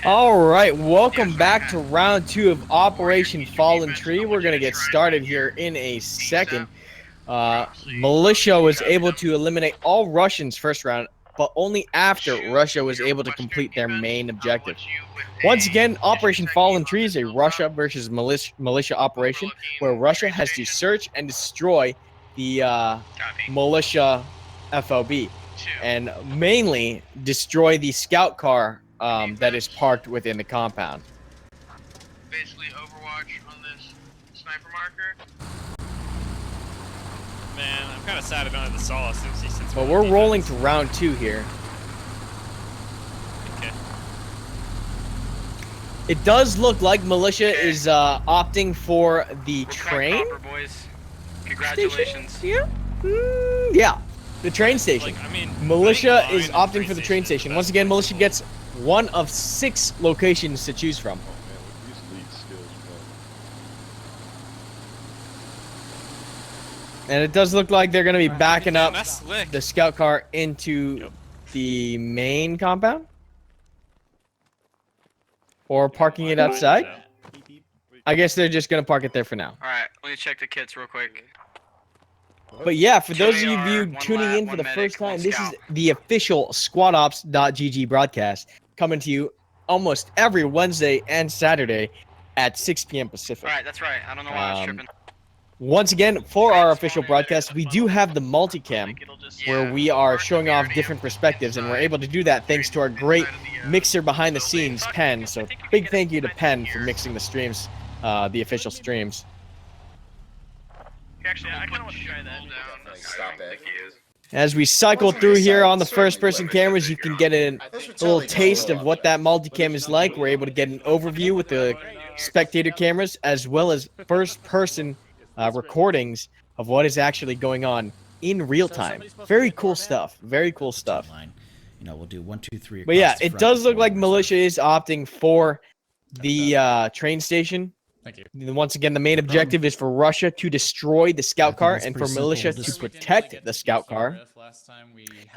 All right, welcome back to round 2 of Operation Fallen Tree. We're going to get started here in a second. Militia was able to eliminate all Russians first round, but only after Russia was able to complete their main objective. Once again, Operation Fallen Tree is a Russia versus militia operation where Russia has to search and destroy the militia FOB and mainly destroy the scout car that is parked within the compound. Basically Overwatch on this sniper marker. Man, I'm kind of sad I don't have the solace since But we're rolling to round 2 here. Okay. It does look like militia is opting for the train. Boys. Congratulations. Station? Yeah, the train station. Like, I mean, Militia is opting for the train station. Once again, militia gets one of 6 locations to choose from. And it does look like they're going to be backing up the scout car into the main compound. Or parking it outside. I guess they're just going to park it there for now. Alright, let me check the kits real quick. But yeah, for those of you tuning in for the first time, this is the official SquadOps.gg broadcast coming to you almost every Wednesday and Saturday at 6 p.m. Pacific. Alright, that's right. I don't know why I was tripping. Once again, for our official broadcast, we do have the multicam where we are showing off different perspectives, and we're able to do that thanks to our great mixer behind the scenes, Penn. So big thank you to Penn for mixing the streams, the official streams. Actually, I kind of want to try that. Stop it. As we cycle through here on the first-person cameras, you can get a little taste of what that multicam is like. We're able to get an overview with the spectator cameras, as well as first-person recordings of what is actually going on in real time. Very cool stuff. Very cool stuff. You know, we'll do 1, 2, 3. But yeah, it does look like militia is opting for the train station. Thank you. Once again, the main objective is for Russia to destroy the scout car and for militia to protect the scout car.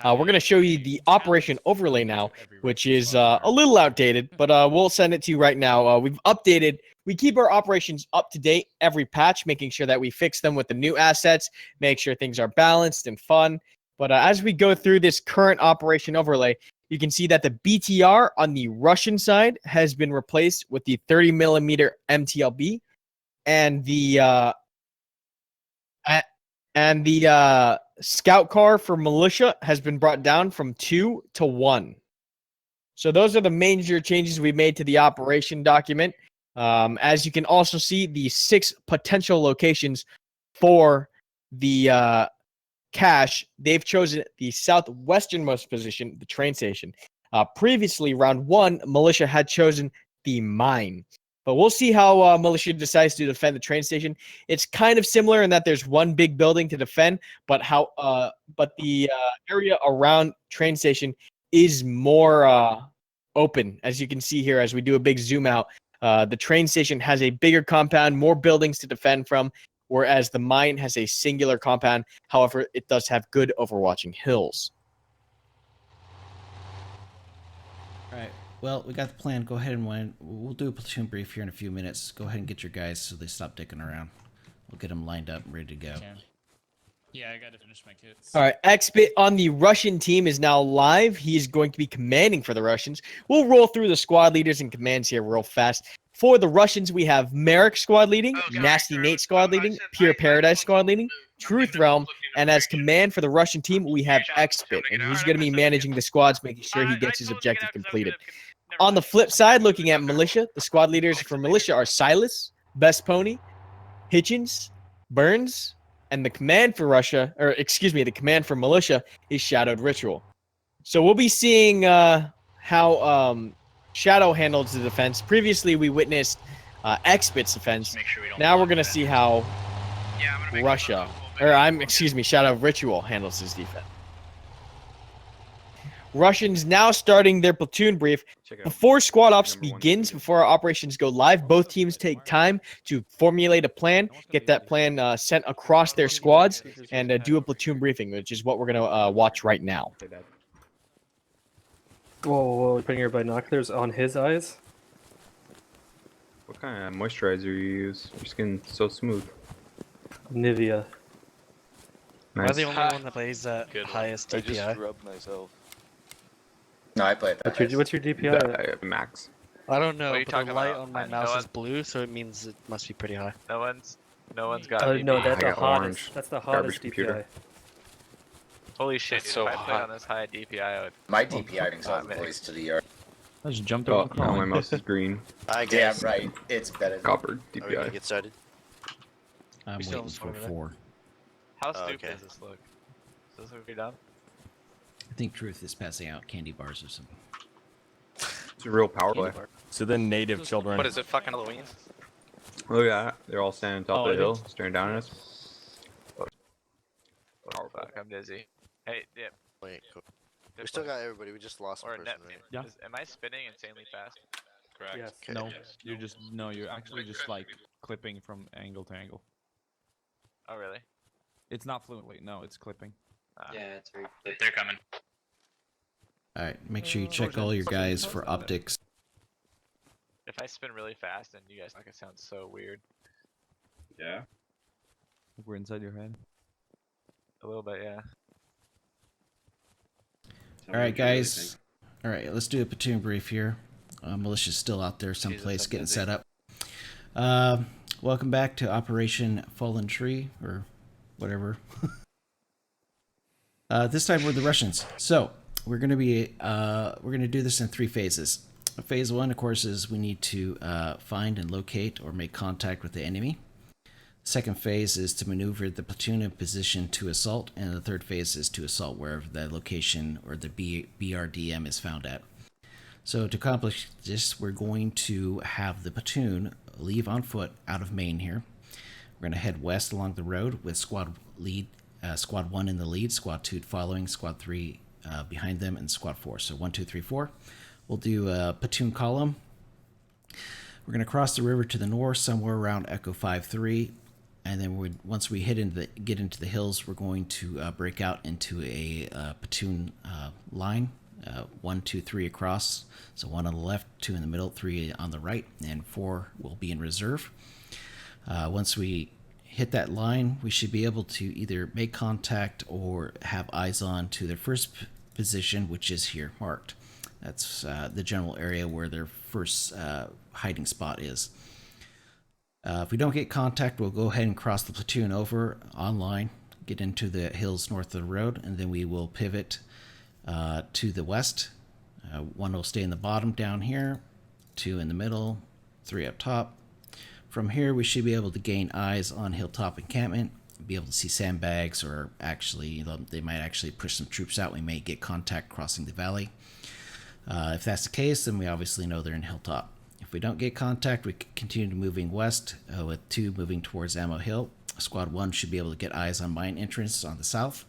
We're going to show you the operation overlay now, which is a little outdated, but we'll send it to you right now. We've updated. We keep our operations up to date every patch, making sure that we fix them with the new assets, make sure things are balanced and fun. But as we go through this current operation overlay, you can see that the BTR on the Russian side has been replaced with the 30mm MTLB, and the scout car for militia has been brought down from 2 to 1. So those are the major changes we made to the operation document. As you can also see, the 6 potential locations for the cache, they've chosen the southwesternmost position, the train station. Previously, round 1, militia had chosen the mine. But we'll see how militia decides to defend the train station. It's kind of similar in that there's one big building to defend, but the area around train station is more open, as you can see here as we do a big zoom out. The train station has a bigger compound, more buildings to defend from, whereas the mine has a singular compound. However, it does have good overwatching hills. All right. Well, we got the plan. Go ahead and we'll do a platoon brief here in a few minutes. Go ahead and get your guys so they stop dicking around. We'll get them lined up and ready to go. Yeah, I got to finish my kits. All right, Xbit on the Russian team is now live. He is going to be commanding for the Russians. We'll roll through the squad leaders and commands here real fast. For the Russians, we have Merrick squad leading, Nasty Nate squad leading, Pure Paradise squad leading, Truth Realm, and as command for the Russian team, we have Xbit, and he's going to be managing the squads, making sure he gets his objective completed. On the flip side, looking at militia, the squad leaders for militia are Silas, Best Pony, Hitchens, Burns, and the command for the command for militia is Shadowed Ritual. So we'll be seeing how Shadow handles the defense. Previously, we witnessed Xbit's defense. Now we're gonna see how Shadow Ritual handles his defense. Russians now starting their platoon brief. Before squad ops begins, before our operations go live, both teams take time to formulate a plan, get that plan sent across their squads, and do a platoon briefing, which is what we're going to watch right now. Whoa, you're putting your binoculars on his eyes? What kind of moisturizer you use? Your skin's so smooth. Nivea. Am I Nice. the only one that plays at Good one. highest I just DPI? rubbed myself. No, I play at the What's your DPI? Max. I don't know, What are you but the talking light about? on my No mouse is one- blue, so it means it must be pretty high. No one's got No, DPI. that's I the got hottest. orange. That's the Garbage hottest computer. DPI. Holy shit, It's dude, so if I played hot. on this high DPI, I would... My DPI brings all the man. boys to the yard. I just jumped Oh, over the now my crawling. mouse is green. I guess. Yeah, right. It's better. Copper Are we gonna DPI. get started? I'm We still waiting have for one over 4. How Oh, stupid okay. does this look? Does this look pretty dumb? I think Truth is passing out candy bars or something. It's a real power play. So the native children. What is it, fucking Halloween? Look at that. They're all standing on top Oh, of the it hill, is. staring down at us. Oh, fuck, I'm dizzy. Hey, yeah. Wait, cool. We still got everybody. We just lost Or one net. person, right? Yeah. Am I spinning insanely fast? Correct. Yes. Okay. No, you're just you're actually just like clipping from angle to angle. Oh, really? It's not fluently. No, it's clipping. it's they're coming. All right, make sure you check all your guys for optics. If I spin really fast, then you guys think it sounds so weird. Yeah. We're inside your head. A little bit, yeah. All right, guys. All right, let's do a platoon brief here. Militia's still out there Jesus, someplace I'm getting busy. set up. Welcome back to Operation Fallen Tree, or whatever. This time we're the Russians. So we're gonna do this in 3 phases. Phase 1, of course, is we need to find and locate or make contact with the enemy. Second phase is to maneuver the platoon in position to assault, and the third phase is to assault wherever the location or the BRDM is found at. So to accomplish this, we're going to have the platoon leave on foot out of Maine here. We're going to head west along the road with Squad 1 in the lead, Squad 2 following, Squad 3 behind them, and Squad 4. So 1, 2, 3, 4. We'll do a platoon column. We're going to cross the river to the north, somewhere around Echo 5-3. And then once we get into the hills, we're going to break out into a platoon line, 1, 2, 3 across. So 1 on the left, 2 in the middle, 3 on the right, and 4 will be in reserve. Once we hit that line, we should be able to either make contact or have eyes on to their first position, which is here marked. That's the general area where their first hiding spot is. If we don't get contact, we'll go ahead and cross the platoon over online, get into the hills north of the road, and then we will pivot to the west. 1 will stay in the bottom down here, 2 in the middle, 3 up top. From here, we should be able to gain eyes on hilltop encampment, be able to see sandbags, or actually, they might actually push some troops out. We may get contact crossing the valley. If that's the case, then we obviously know they're in hilltop. If we don't get contact, we continue moving west with 2 moving towards Ammo Hill. Squad 1 should be able to get eyes on mine entrance on the south,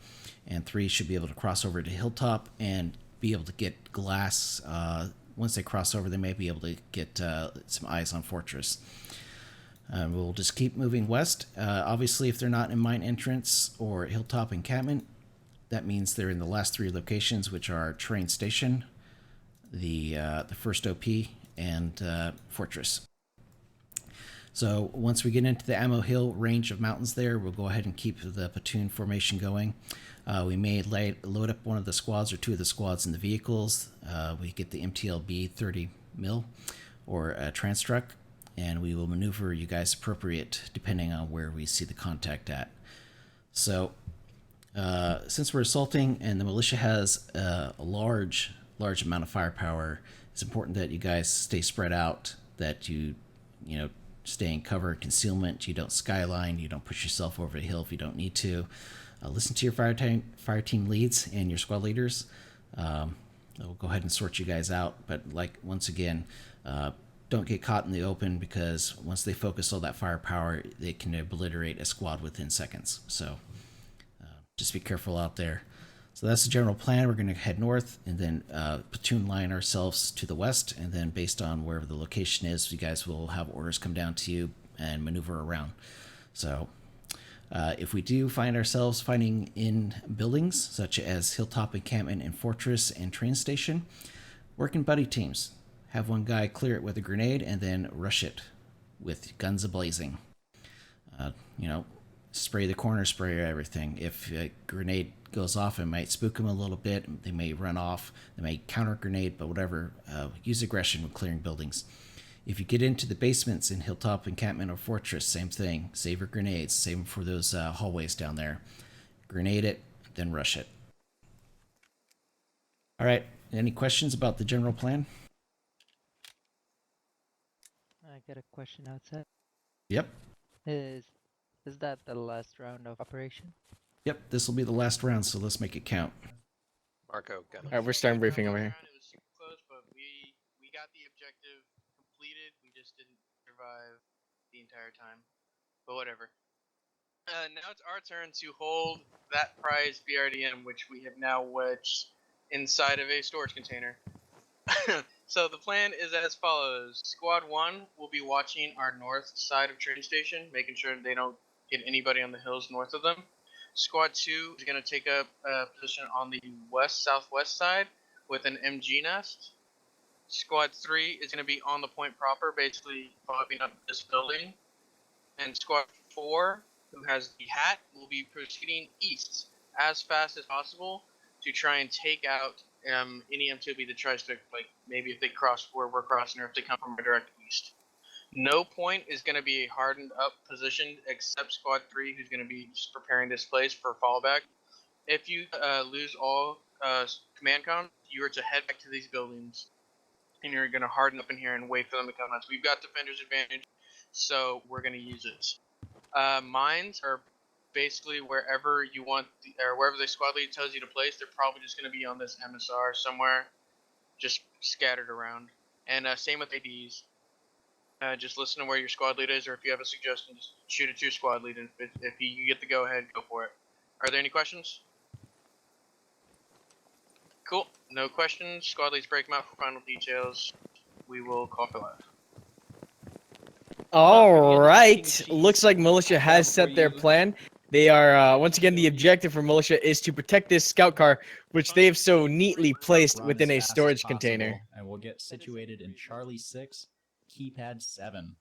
and 3 should be able to cross over to hilltop and be able to get glass. Once they cross over, they may be able to get some eyes on fortress. We'll just keep moving west. Obviously, if they're not in mine entrance or hilltop encampment, that means they're in the last 3 locations, which are train station, the first OP, and fortress. So once we get into the Ammo Hill range of mountains there, we'll go ahead and keep the platoon formation going. We may load up one of the squads or 2 of the squads in the vehicles. We get the MTLB 30 mil or a trans truck, and we will maneuver you guys appropriate depending on where we see the contact at. So since we're assaulting and the militia has a large amount of firepower, it's important that you guys stay spread out, that you stay in cover, concealment, you don't skyline, you don't push yourself over the hill if you don't need to. Listen to your fire team leads and your squad leaders. We'll go ahead and sort you guys out, but once again, don't get caught in the open, because once they focus all that firepower, they can obliterate a squad within seconds. So just be careful out there. So that's the general plan. We're going to head north and then platoon line ourselves to the west, and then based on wherever the location is, you guys will have orders come down to you and maneuver around. So if we do find ourselves fighting in buildings such as hilltop encampment and fortress and train station, Work in buddy teams. Have one guy clear it with a grenade and then rush it with guns a-blazing. You know, spray the corner, spray everything. If a grenade goes off, it might spook them a little bit. They may run off. They may counter grenade, but whatever. Use aggression when clearing buildings. If you get into the basements in Hilltop Encampment or Fortress, same thing. Save your grenades. Save them for those hallways down there. Grenade it, then rush it. All right. Any questions about the general plan? I got a question outside. Yep. Is that the last round of operation? Yep. This will be the last round, so let's make it count. Marco, got All right, we're starting briefing over here. It was super close, but we got the objective completed. We just didn't survive the entire time. But whatever. Now it's our turn to hold that prize BRDM, which we have now wedged inside of a storage container. So the plan is as follows. Squad 1 will be watching our north side of train station, making sure they don't get anybody on the hills north of them. Squad 2 is going to take up a position on the southwest side with an MG nest. Squad 3 is going to be on the point proper, basically following up this building. And Squad 4, who has the hat, will be proceeding east as fast as possible to try and take out any M2B that tries to, like, maybe if they cross where we're crossing or if they come from a direct east. No point is going to be a hardened up position except Squad 3, who's going to be just preparing this place for fallback. If you lose all command comms, you are to head back to these buildings and you're going to harden up in here and wait for them to come out. So we've got defender's advantage, so we're going to use it. Mines are basically wherever you want, or wherever the squad lead tells you to place. They're probably just going to be on this MSR somewhere, just scattered around. And same with ADs. Just listen to where your squad lead is, or if you have a suggestion, just shoot it to your squad lead. And if you get the go ahead, go for it. Are there any questions? Cool. No questions. Squad leads break them out for final details. We will call for live. All right. Looks like Militia has set their plan. They are, once again, the objective for Militia is to protect this scout car, which they have so neatly placed within a storage container. And we'll get situated in Charlie 6, keypad 7,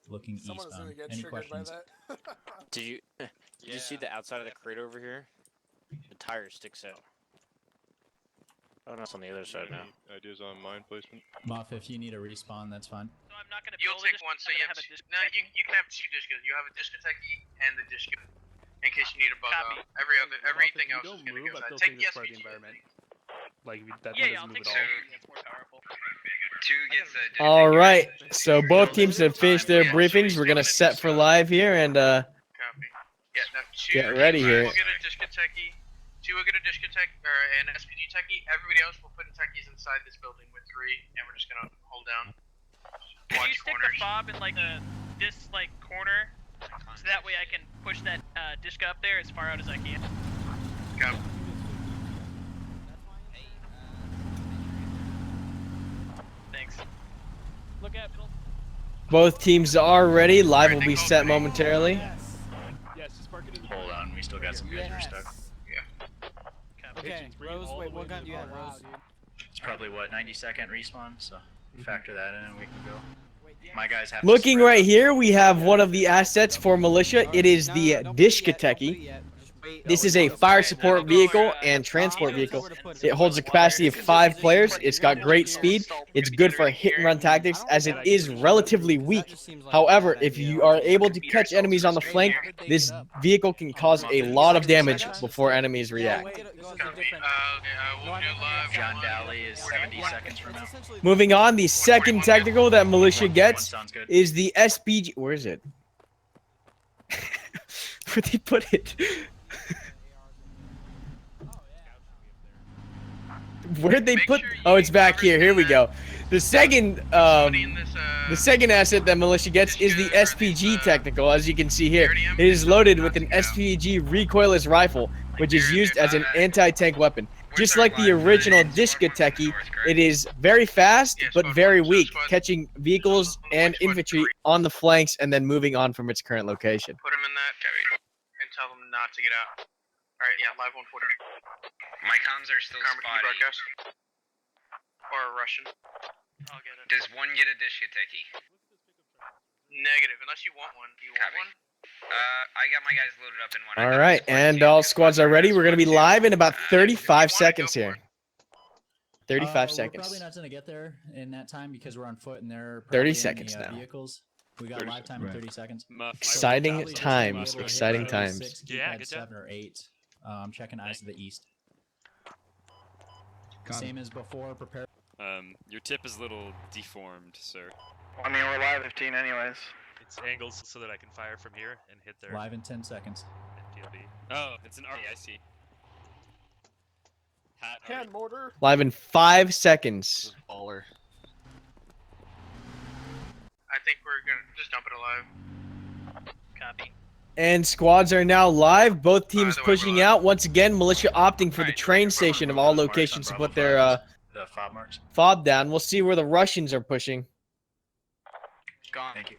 looking eastbound. Any questions? Did you see the outside of the crate over here? The tire sticks out. Oh, no, it's on the other side now. Ideas on mine placement? Muff, if you need a respawn, that's fine. So I'm not gonna. You'll take one. So you have no. You can have two discos. You have a discotheque and the disco, in case you need a bug out. Everything else is gonna go inside. Take the SPG. Like that's Yeah, I'll take two. It's more powerful. Two gets a. All right. So both teams have finished their briefings. We're gonna set for live here and Copy. Yeah, no, two. get ready here. We'll get a discotheque. Two will get a discotheque or an SPG techie. Everybody else will put in techies inside this building with three, and we're just gonna hold down. Can you stick the fob in like this corner, so that way I can push that disc up there as far out as I can. Go. Thanks. Look at middle. Both teams are ready. Live will be set momentarily. Yes, just park it in. Hold on, we still got some guys who are stuck. Okay, Rose, wait, what gun do you have, Rose? It's probably, what, 90-second respawn, so factor that in and we can go. My guys have Looking right here, we have one of the assets for Militia. It is the Dishkateki. This is a fire support vehicle and transport vehicle. It holds a capacity of 5 players. It's got great speed. It's good for hit and run tactics as it is relatively weak. However, if you are able to catch enemies on the flank, this vehicle can cause a lot of damage before enemies react. John Daly is 70 seconds from now. Moving on, the second technical that Militia gets is the SPG. Where is it? Where'd they put it? Where'd they put? Oh, it's back here. Here we go. The second asset that Militia gets is the SPG technical. As you can see here, it is loaded with an SPG recoilless rifle, which is used as an anti-tank weapon. Just like the original Dishkateki, it is very fast but very weak, catching vehicles and infantry on the flanks and then moving on from its current location. Put them in that and tell them not to get out. All right, yeah, live 140. My comms are still Karmakut, can you broadcast? Or a Russian. I'll get it. Does one get a Dishkateki? Negative, unless you want one. Do you want one? I got my guys loaded up in one. All right, and all squads are ready. We're going to be live in about 35 seconds here. 35 We're seconds. probably not going to get there in that time because we're on foot and they're 30 probably seconds in the, now. Vehicles. We got live time in 30 seconds. Exciting times. Exciting times. Yeah, good job. 7 or 8. I'm checking eyes to the east. Same as before. Prepare. Your tip is a little deformed, sir. I mean, we're live 15 anyways. It's angles so that I can fire from here and hit their Live in 10 seconds. TLB. Oh, it's an RE, I see. Hand mortar. Live in 5 seconds. Baller. I think we're gonna just dump it alive. Copy. And squads are now live. Both teams Either way, pushing we're out. Once again, militia opting for the train station of all locations to put their The fob marks. fob down. We'll see where the Russians are pushing. Gone. Thank you.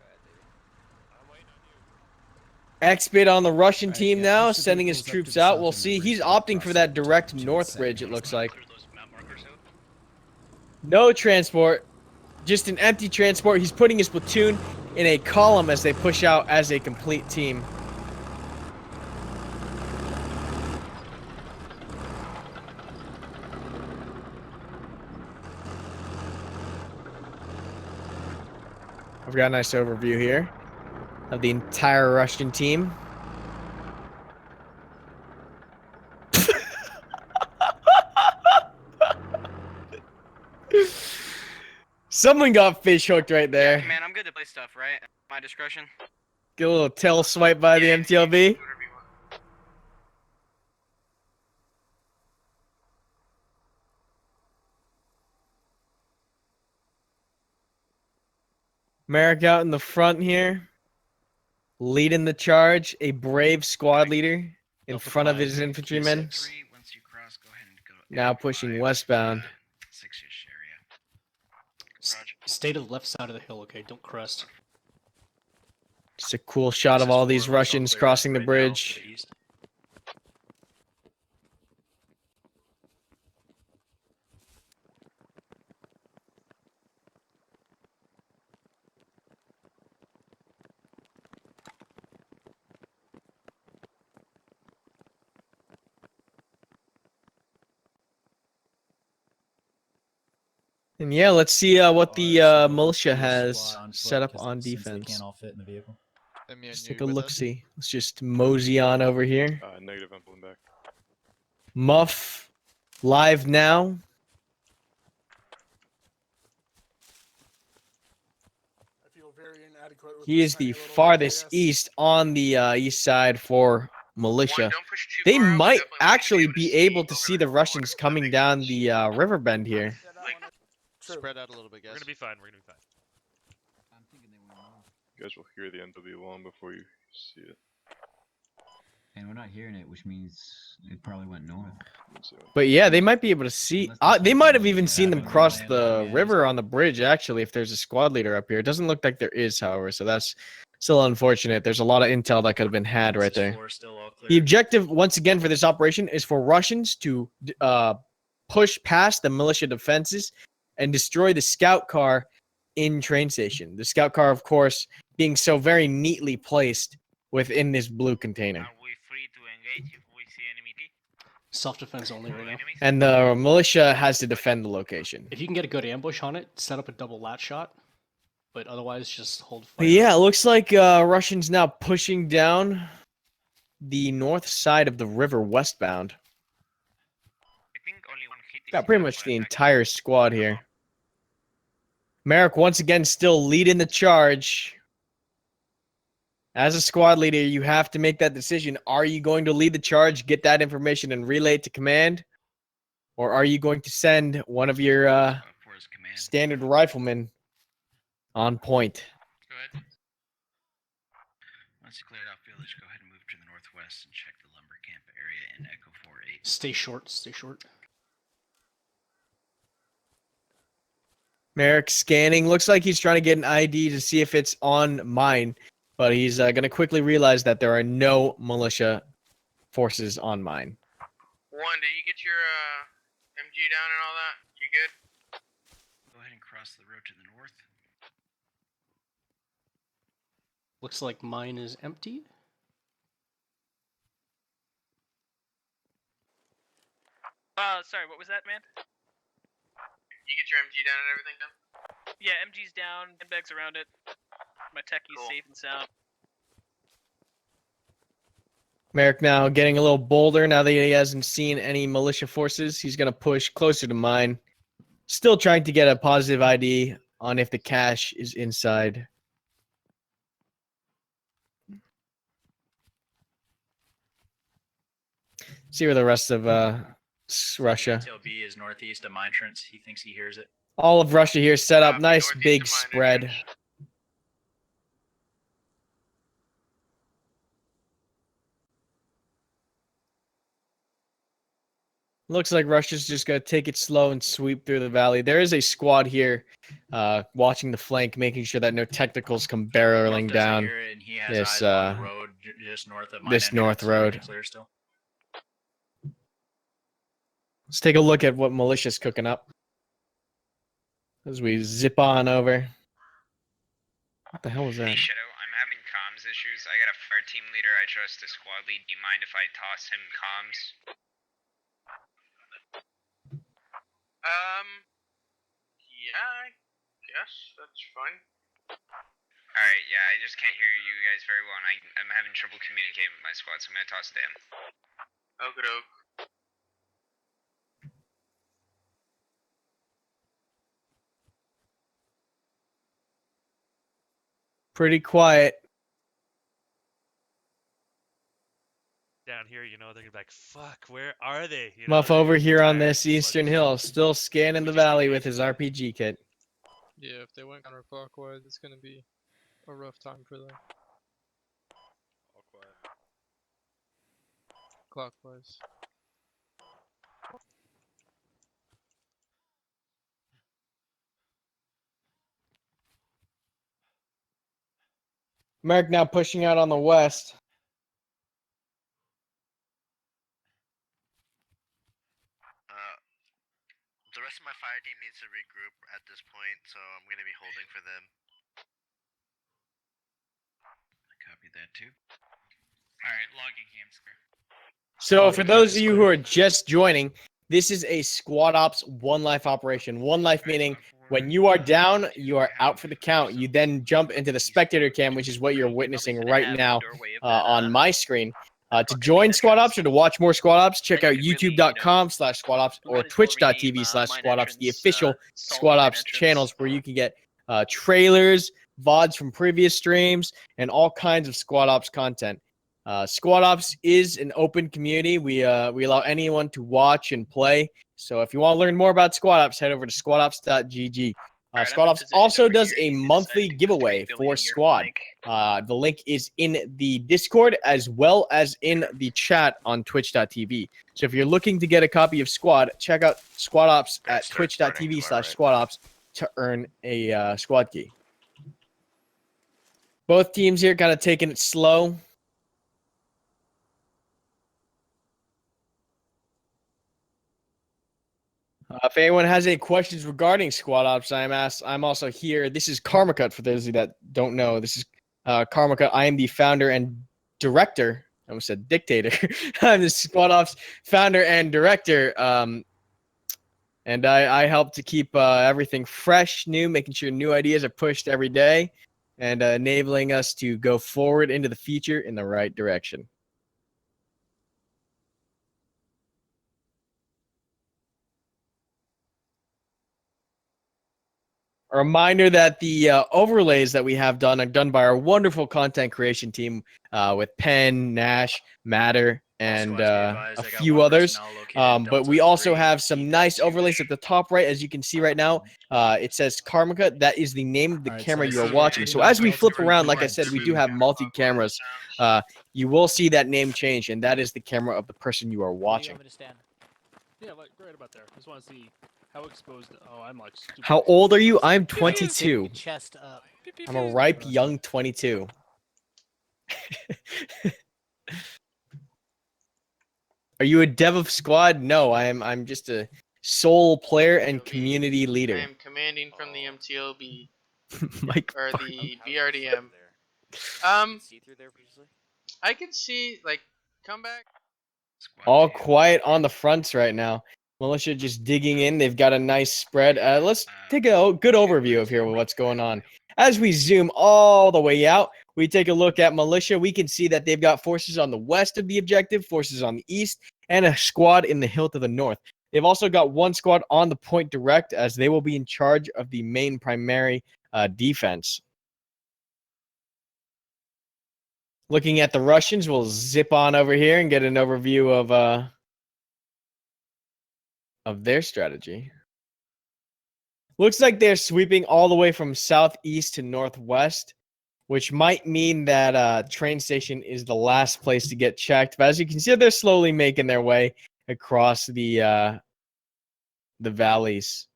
X-Bit on the Russian Alright, team yeah, now, push the sending his vehicles up troops to the out. south We'll and see. then He's race opting across for that the direct to the north second bridge, it race looks line. like. Those map markers out. No transport. Just an empty transport. He's putting his platoon in a column as they push out as a complete team. I've got a nice overview here of the entire Russian team. Someone got fish hooked right there. Yeah, man, I'm good to play stuff, right? At my discretion. Get a little tail swipe by the MTLB. Do whatever you want. Merrick out in the front here, leading the charge, a brave squad leader in front of his infantrymen. Once you cross, go ahead and go. Now pushing westbound. 6-ish area. Stay to the left side of the hill, okay? Don't crest. Just a cool shot of all these Russians crossing the bridge. And yeah, let's see what the militia has set up on They defense. can't all fit in the vehicle. Let's take a look-see. Let's just mosey on over here. Negative, I'm pulling back. Muff, live now. I feel very inadequate with He this is the tiny little farthest AKS. east on the east side for militia. One, don't push too They far out, might definitely want actually to be able to over see the the hill Russians water. coming down the river bend here. Yeah, that one- True. Spread out a little bit, guys. We're gonna be fine. We're gonna be fine. You guys will hear the NW long before you see it. And we're not hearing it, which means it probably went north. But yeah, they might be able to see. They might have even seen them cross the river on the bridge, actually, if there's a squad leader up here. It doesn't look like there is, however, so that's still unfortunate. There's a lot of intel that could have been had right there. The objective, once again, for this operation is for Russians to push past the militia defenses and destroy the scout car in train station. The scout car, of course, being so very neatly placed within this blue container. Are we free to engage if we see enemy T? Self-defense only right now. And the militia has to defend the location. If you can get a good ambush on it, set up a double lat shot. But otherwise, just hold fire. But yeah, it looks like Russians now pushing down the north side of the river westbound. I think only one hit is Got pretty enough much for the attack. entire squad here. Merrick once again still leading the charge. As a squad leader, you have to make that decision. Are you going to lead the charge, get that information, and relay it to command? Or are you going to send one of your For his command. standard riflemen on point? Go ahead. Once you cleared out village, go ahead and move to the northwest and check the lumber camp area in Echo 4-8. Stay short. Stay short. Merrick scanning. Looks like he's trying to get an ID to see if it's on mine. But he's going to quickly realize that there are no militia forces on mine. One, did you get your MG down and all that? You good? across the road to the north. Looks like mine is empty. Sorry, what was that, man? You get your MG down and everything done? Yeah, MG's down, handbags around it. My techie's safe and sound. Merrick now getting a little bolder now that he hasn't seen any militia forces. He's going to push closer to mine. Still trying to get a positive ID on if the cache is inside. See where the rest of Russia. B is northeast of my entrance. He thinks he hears it. All of Russia here set up. Nice big spread. Looks like Russia's just going to take it slow and sweep through the valley. There is a squad here watching the flank, making sure that no technicals come barreling down this, road just north of this north road. Clear still. Let's take a look at what militia's cooking up as we zip on over. What the hell was that? Hey, Shadow, I'm having comms issues. I got a fire team leader I trust, the squad lead. Do you mind if I toss him comms? Yeah, I guess that's fine. Alright, yeah, I just can't hear you guys very well, and I'm having trouble communicating with my squad, so I'm gonna toss it to him. Okie doke. Pretty quiet. Down here, you know, they're gonna be like, "Fuck, where are they?" You know, Muff over here on tired, this eastern hill, still scanning the valley with his RPG kit. Yeah, if they went counterclockwise, it's gonna be a rough time for them. All quiet. Clockwise. Merrick now pushing out on the west. The rest of my fire team needs to regroup at this point, so I'm going to be holding for them. I copied that too. Alright, logging camps clear. So for those of you who are just joining, this is a squad ops one life operation. One life meaning when you are down, you are out for the count. You then jump into the spectator cam, which is what you're witnessing right now on my screen. To join squad ops or to watch more squad ops, check out youtube.com/squad ops or twitch.tv/squad ops, the official squad ops channels where you can get trailers, VODs from previous streams, and all kinds of squad ops content. Squad Ops is an open community. We allow anyone to watch and play. So if you want to learn more about Squad Ops, head over to squadops.gg. Squad Ops also does a monthly giveaway for Squad. The link is in the Discord as well as in the chat on twitch.tv. So if you're looking to get a copy of Squad, check out Squad Ops at twitch.tv/Squad Ops to earn a Squad key. Both teams here kind of taking it slow. If anyone has any questions regarding Squad Ops, I'm also here. This is Karmakut, for those of you that don't know. This is Karmakut. I am the founder and director. I almost said dictator. I'm the Squad Ops founder and director. And I help to keep everything fresh, new, making sure new ideas are pushed every day, and enabling us to go forward into the future in the right direction. A reminder that the overlays that we have done are done by our wonderful content creation team with Penn, Nash, Matter, and a few others. But we also have some nice overlays at the top right, as you can see right now. It says Karmakut. That is the name of the camera you are watching. So as we flip around, like I said, we do have multi-cameras. You will see that name change, and that is the camera of the person you are watching. Yeah, like right about there. Just want to see how exposed. Oh, I'm like. How old are you? I'm 22. Chest up. I'm a ripe young 22. Are you a dev of Squad? No, I'm just a sole player and MTLB. community I leader. am commanding from the MTLB Mike, or the BRDM. You see through there previously? I can see like come back. all quiet on the fronts right now. Militia just digging in. They've got a nice spread. Let's take a good overview of here what's going on. As we zoom all the way out, we take a look at militia. We can see that they've got forces on the west of the objective, forces on the east, and a squad in the hill to the north. They've also got one squad on the point direct, as they will be in charge of the main primary defense. Looking at the Russians, we'll zip on over here and get an overview of their strategy. Looks like they're sweeping all the way from southeast to northwest, which might mean that train station is the last place to get checked. But as you can see, they're slowly making their way across the valleys.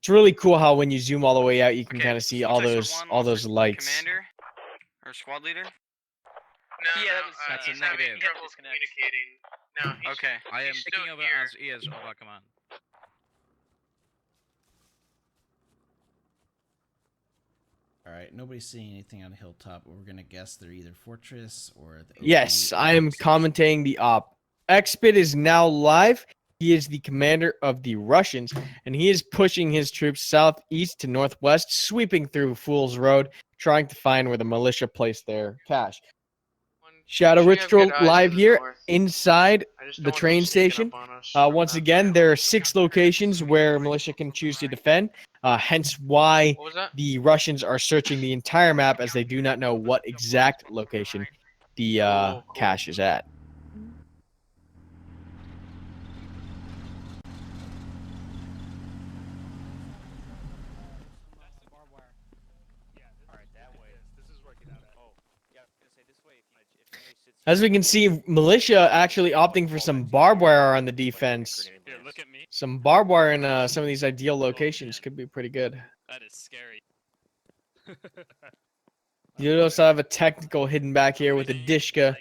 It's really cool how when you zoom all the way out, you can kind of see all those lights. Commander or squad leader? No, Yeah, that was, that's a he's having negative. trouble communicating. No, he's, Okay. I am he's taking still over here. as ES over command. All right, nobody's seeing anything on the hilltop, but we're gonna guess they're either fortress or the. Yes, I am commentating the op. Expit is now live. He is the commander of the Russians, and he is pushing his troops southeast to northwest, sweeping through Fool's Road, trying to find where the militia place their cache. Shadow Ritual live here inside the train station. Once again, there are 6 locations where militia can choose to defend, hence why the Russians are searching the entire map, as they do not know what exact location the cache is at. As we can see, militia actually opting for some barbed wire on the defense. Here, look at me. Some barbed wire in some of these ideal locations could be pretty good. That is scary. You also have a technical hidden back here with a Dishka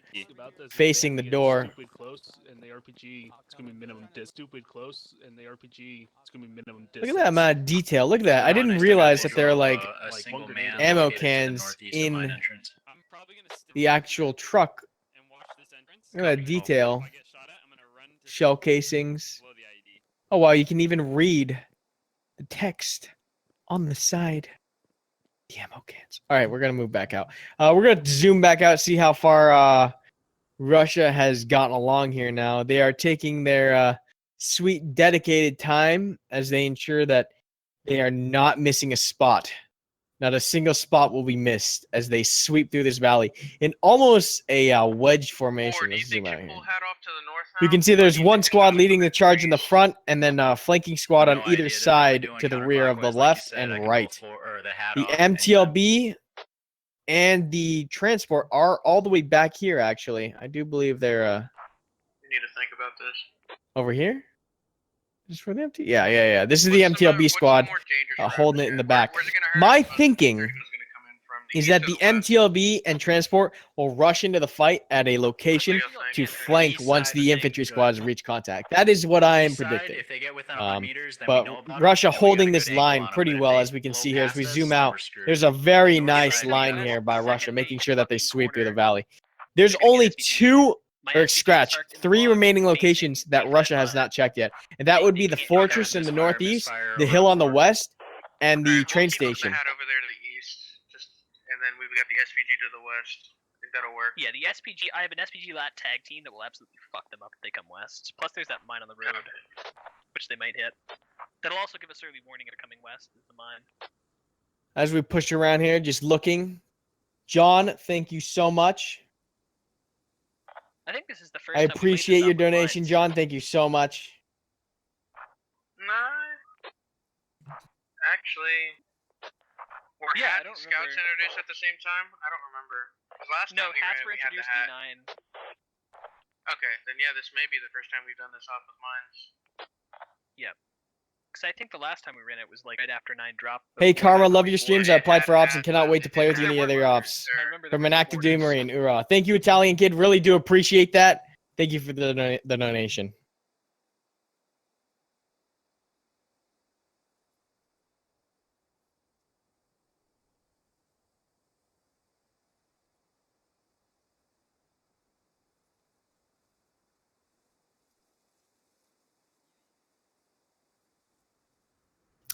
facing the door. Stupid close in the RPG. It's gonna be minimum distance. Stupid close in the RPG. It's gonna be minimum distance. Look at that amount of detail. Look at that. I didn't realize that there are like ammo cans in the actual truck. Look at that detail. Shell casings. Oh wow, you can even read the text on the side. The ammo cans. All right, we're gonna move back out. We're gonna zoom back out, see how far Russia has gotten along here now. They are taking their sweet dedicated time as they ensure that they are not missing a spot. Not a single spot will be missed as they sweep through this valley in almost a wedge formation. Let's zoom out here. You can see there's one squad leading the charge in the front, and then a flanking squad on either side to the rear of the left and right. The MTLB and the transport are all the way back here, actually. I do believe they're You need to think about this. over here. Just for the MT? Yeah. This is the MTLB squad holding it in the back. My thinking is that the MTLB and transport will rush into the fight at a location to flank once the infantry squads reach contact. That is what I am predicting. But Russia holding this line pretty well, as we can see here. As we zoom out, there's a very nice line here by Russia, making sure that they sweep through the valley. There's only 3 remaining locations that Russia has not checked yet. And that would be the fortress in the northeast, the hill on the west, and the train station. And then we've got the SPG to the west. I think that'll work. Yeah, the SPG. I have an SPG lat tag team that will absolutely fuck them up if they come west. Plus, there's that mine on the road, which they might hit. That'll also give us early warning if they're coming west. Is the mine. As we push around here, just looking. John, thank you so much. I think this is the first. I appreciate your donation, John. Thank you so much. No. Actually. Were scouts introduced at the same time? I don't remember. Last time we ran it, we had the hat. D9. Okay, then yeah, this may be the first time we've done this off with mines. Yep. Because I think the last time we ran it was like right after 9 drop. Hey, Karma, love your streams. I applied for ops and cannot wait to play with you in any other ops. From an active duty Marine. Ura. Thank you, Italian kid. Really do appreciate that. Thank you for the donation.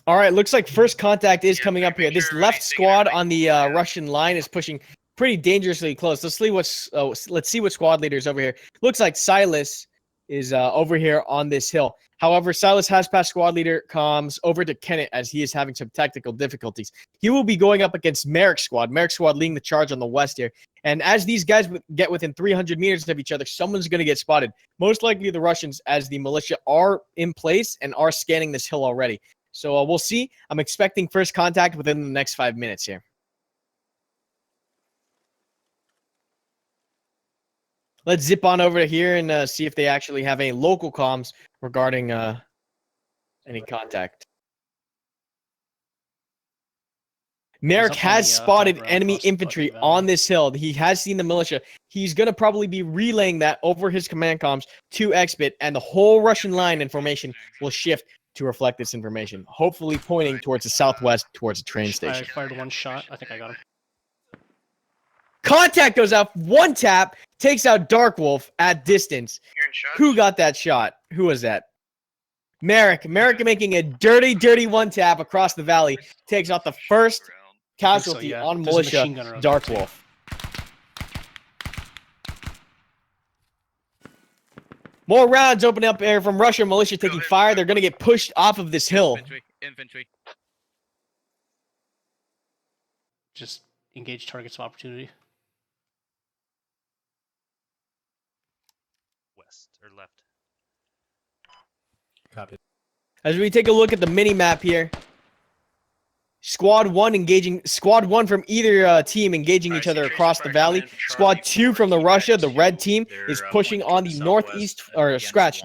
All right, looks like first contact is coming up here. This left squad on the Russian line is pushing pretty dangerously close. Let's see what squad leader is over here. Looks like Silas is over here on this hill. However, Silas has passed squad leader comms over to Kenneth as he is having some technical difficulties. He will be going up against Merrick's squad. Merrick's squad leading the charge on the west here. And as these guys get within 300 meters of each other, someone's going to get spotted. Most likely the Russians, as the militia are in place and are scanning this hill already. So we'll see. I'm expecting first contact within the next 5 minutes here. Let's zip on over here and see if they actually have any local comms regarding any contact. Merrick has spotted enemy infantry on this hill. He has seen the militia. He's going to probably be relaying that over his command comms to Xbit, and the whole Russian line information will shift to reflect this information, hopefully pointing towards the southwest, towards the train station. I fired one shot. I think I got him. Contact goes out. One tap takes out Dark Wolf at distance. Who got that shot? Who was that? Merrick. Merrick making a dirty, dirty one tap across the valley. Takes out the first casualty on militia, Dark Wolf. More rounds opening up air from Russia. Militia taking fire. They're going to get pushed off of this hill. Infantry. Just engage targets of opportunity. West or left. Copy. As we take a look at the mini map here, Squad 1 engaging, Squad 1 from either team engaging each other across the valley. Squad 2 from the Russia, the red team, is pushing on the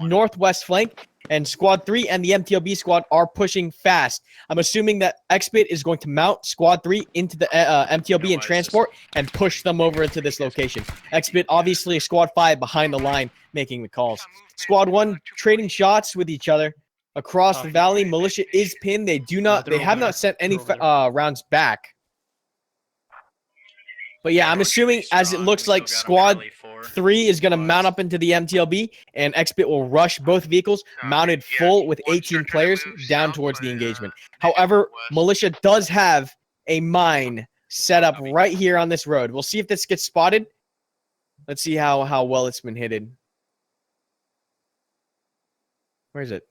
northwest flank. And Squad 3 and the MTLB squad are pushing fast. I'm assuming that XBit is going to mount Squad 3 into the MTLB and transport and push them over into this location. XBit, obviously, Squad 5 behind the line making the calls. Squad 1 trading shots with each other across the valley. Militia is pinned. They have not sent any rounds back. But yeah, I'm assuming as it looks like Squad 3 is going to mount up into the MTLB, and XBit will rush both vehicles mounted full with 18 players down towards the engagement. However, Militia does have a mine set up right here on this road. We'll see if this gets spotted. Let's see how well it's been hitted. Where is it?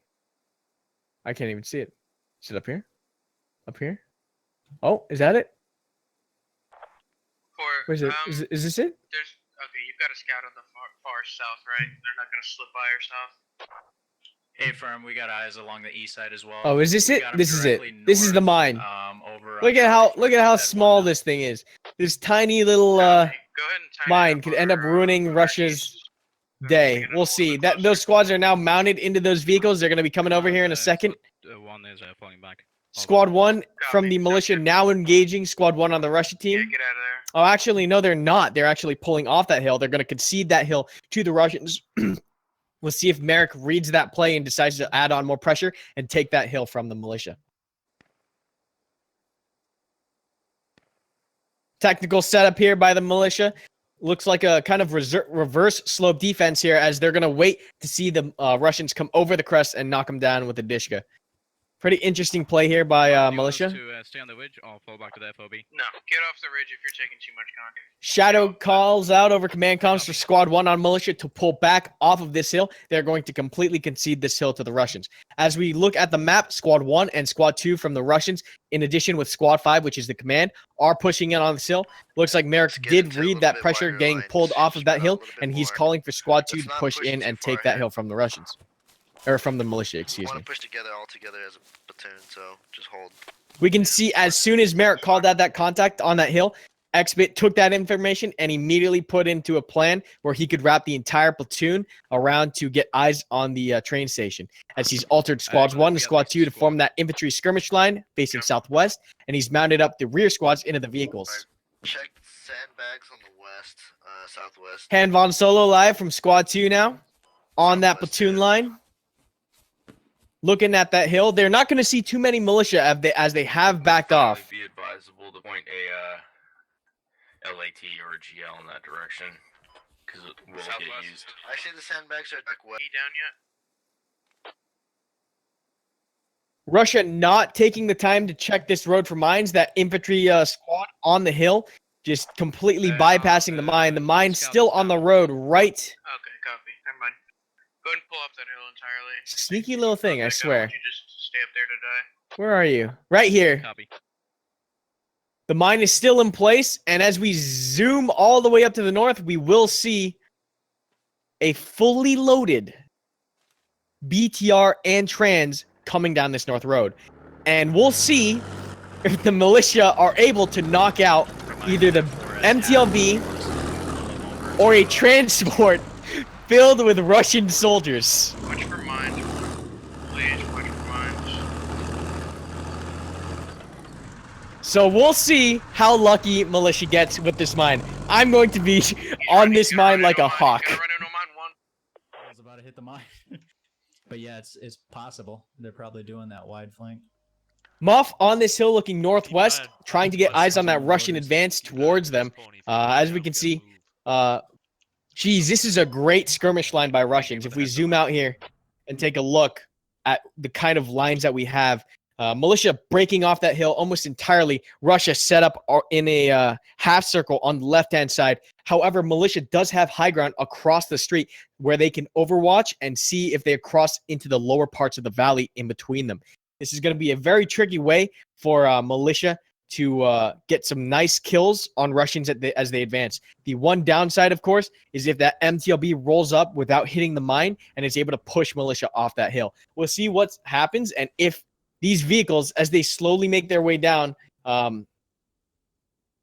I can't even see it. Is it up here? Up here? Oh, is that it? Where is it? Is this it? Okay, you've got a scout on the far south, right? They're not going to slip by or south. Hey, firm, we got eyes along the east side as well. Oh, is this it? This is it. This is the mine. Look at how small this thing is. This tiny little mine could end up ruining Russia's day. We'll see. Those squads are now mounted into those vehicles. They're going to be coming over here in a second. One is falling back. Squad 1 from the militia now engaging Squad 1 on the Russia team. Yeah, get out of there. Oh, actually, no, they're not. They're actually pulling off that hill. They're going to concede that hill to the Russians. We'll see if Merrick reads that play and decides to add on more pressure and take that hill from the militia. Technical setup here by the militia. Looks like a kind of reverse slope defense here as they're going to wait to see the Russians come over the crest and knock them down with a Dishka. Pretty interesting play here by militia. To stay on the ridge, I'll fall back to the FOB. No, get off the ridge if you're taking too much contact. Shadow calls out over command comms for Squad 1 on militia to pull back off of this hill. They're going to completely concede this hill to the Russians. As we look at the map, Squad 1 and Squad 2 from the Russians, in addition with Squad 5, which is the command, are pushing in on this hill. Looks like Merrick did read that pressure getting pulled off of that hill, and he's calling for Squad 2 to push in and take that hill from the Russians. Or from the militia, excuse me. Want to push together all together as a platoon, so just hold. We can see as soon as Merrick called out that contact on that hill, XBit took that information and immediately put into a plan where he could wrap the entire platoon around to get eyes on the train station. As he's altered squads 1 and squad 2 to form that infantry skirmish line facing southwest, and he's mounted up the rear squads into the vehicles. Check sandbags on the west, southwest. Han Von Solo live from squad 2 now on that platoon line. Looking at that hill, they're not going to see too many militia as they have backed off. Be advisable to point a LAT or a GL in that direction, because it will get used. I see the sandbags are like what? Down yet? Russia not taking the time to check this road for mines. That infantry squad on the hill just completely bypassing the mine. The mine's still on the road, right? Okay, copy. Never mind. Go ahead and pull off that hill entirely. Sneaky little thing, I Don't swear. want you just stay up there to die. Where are you? Right here. Copy. The mine is still in place, and as we zoom all the way up to the north, we will see a fully loaded BTR and trans coming down this north road. And we'll see if the militia are able to knock out either the MTLB or a transport filled with Russian soldiers. Watch for mines. Please, watch for mines. So we'll see how lucky militia gets with this mine. I'm going to be on this mine like a hawk. I was about to hit the mine. But yeah, it's possible. They're probably doing that wide flank. Muff on this hill looking northwest, trying to get eyes on that Russian advance towards them. As we can see, geez, this is a great skirmish line by Russians. If we zoom out here and take a look at the kind of lines that we have, militia breaking off that hill almost entirely. Russia set up in a half circle on the left-hand side. However, militia does have high ground across the street where they can overwatch and see if they cross into the lower parts of the valley in between them. This is going to be a very tricky way for militia to get some nice kills on Russians as they advance. The one downside, of course, is if that MTLB rolls up without hitting the mine and is able to push militia off that hill. We'll see what happens, and if these vehicles, as they slowly make their way down,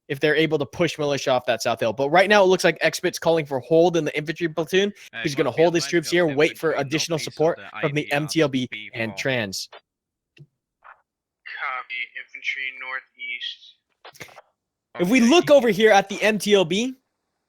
if they're able to push militia off that south hill. But right now, it looks like Expit's calling for hold in the infantry platoon. He's going to hold his troops here, wait for additional support from the MTLB and trans. Copy. Infantry northeast. If we look over here at the MTLB,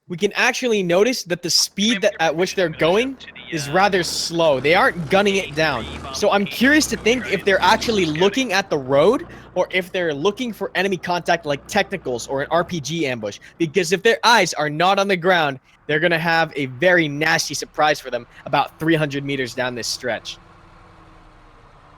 we can actually notice that the speed at which they're going is rather slow. They aren't gunning it down. So I'm curious to think if they're actually looking at the road or if they're looking for enemy contact like technicals or an RPG ambush. Because if their eyes are not on the ground, they're going to have a very nasty surprise for them about 300 meters down this stretch.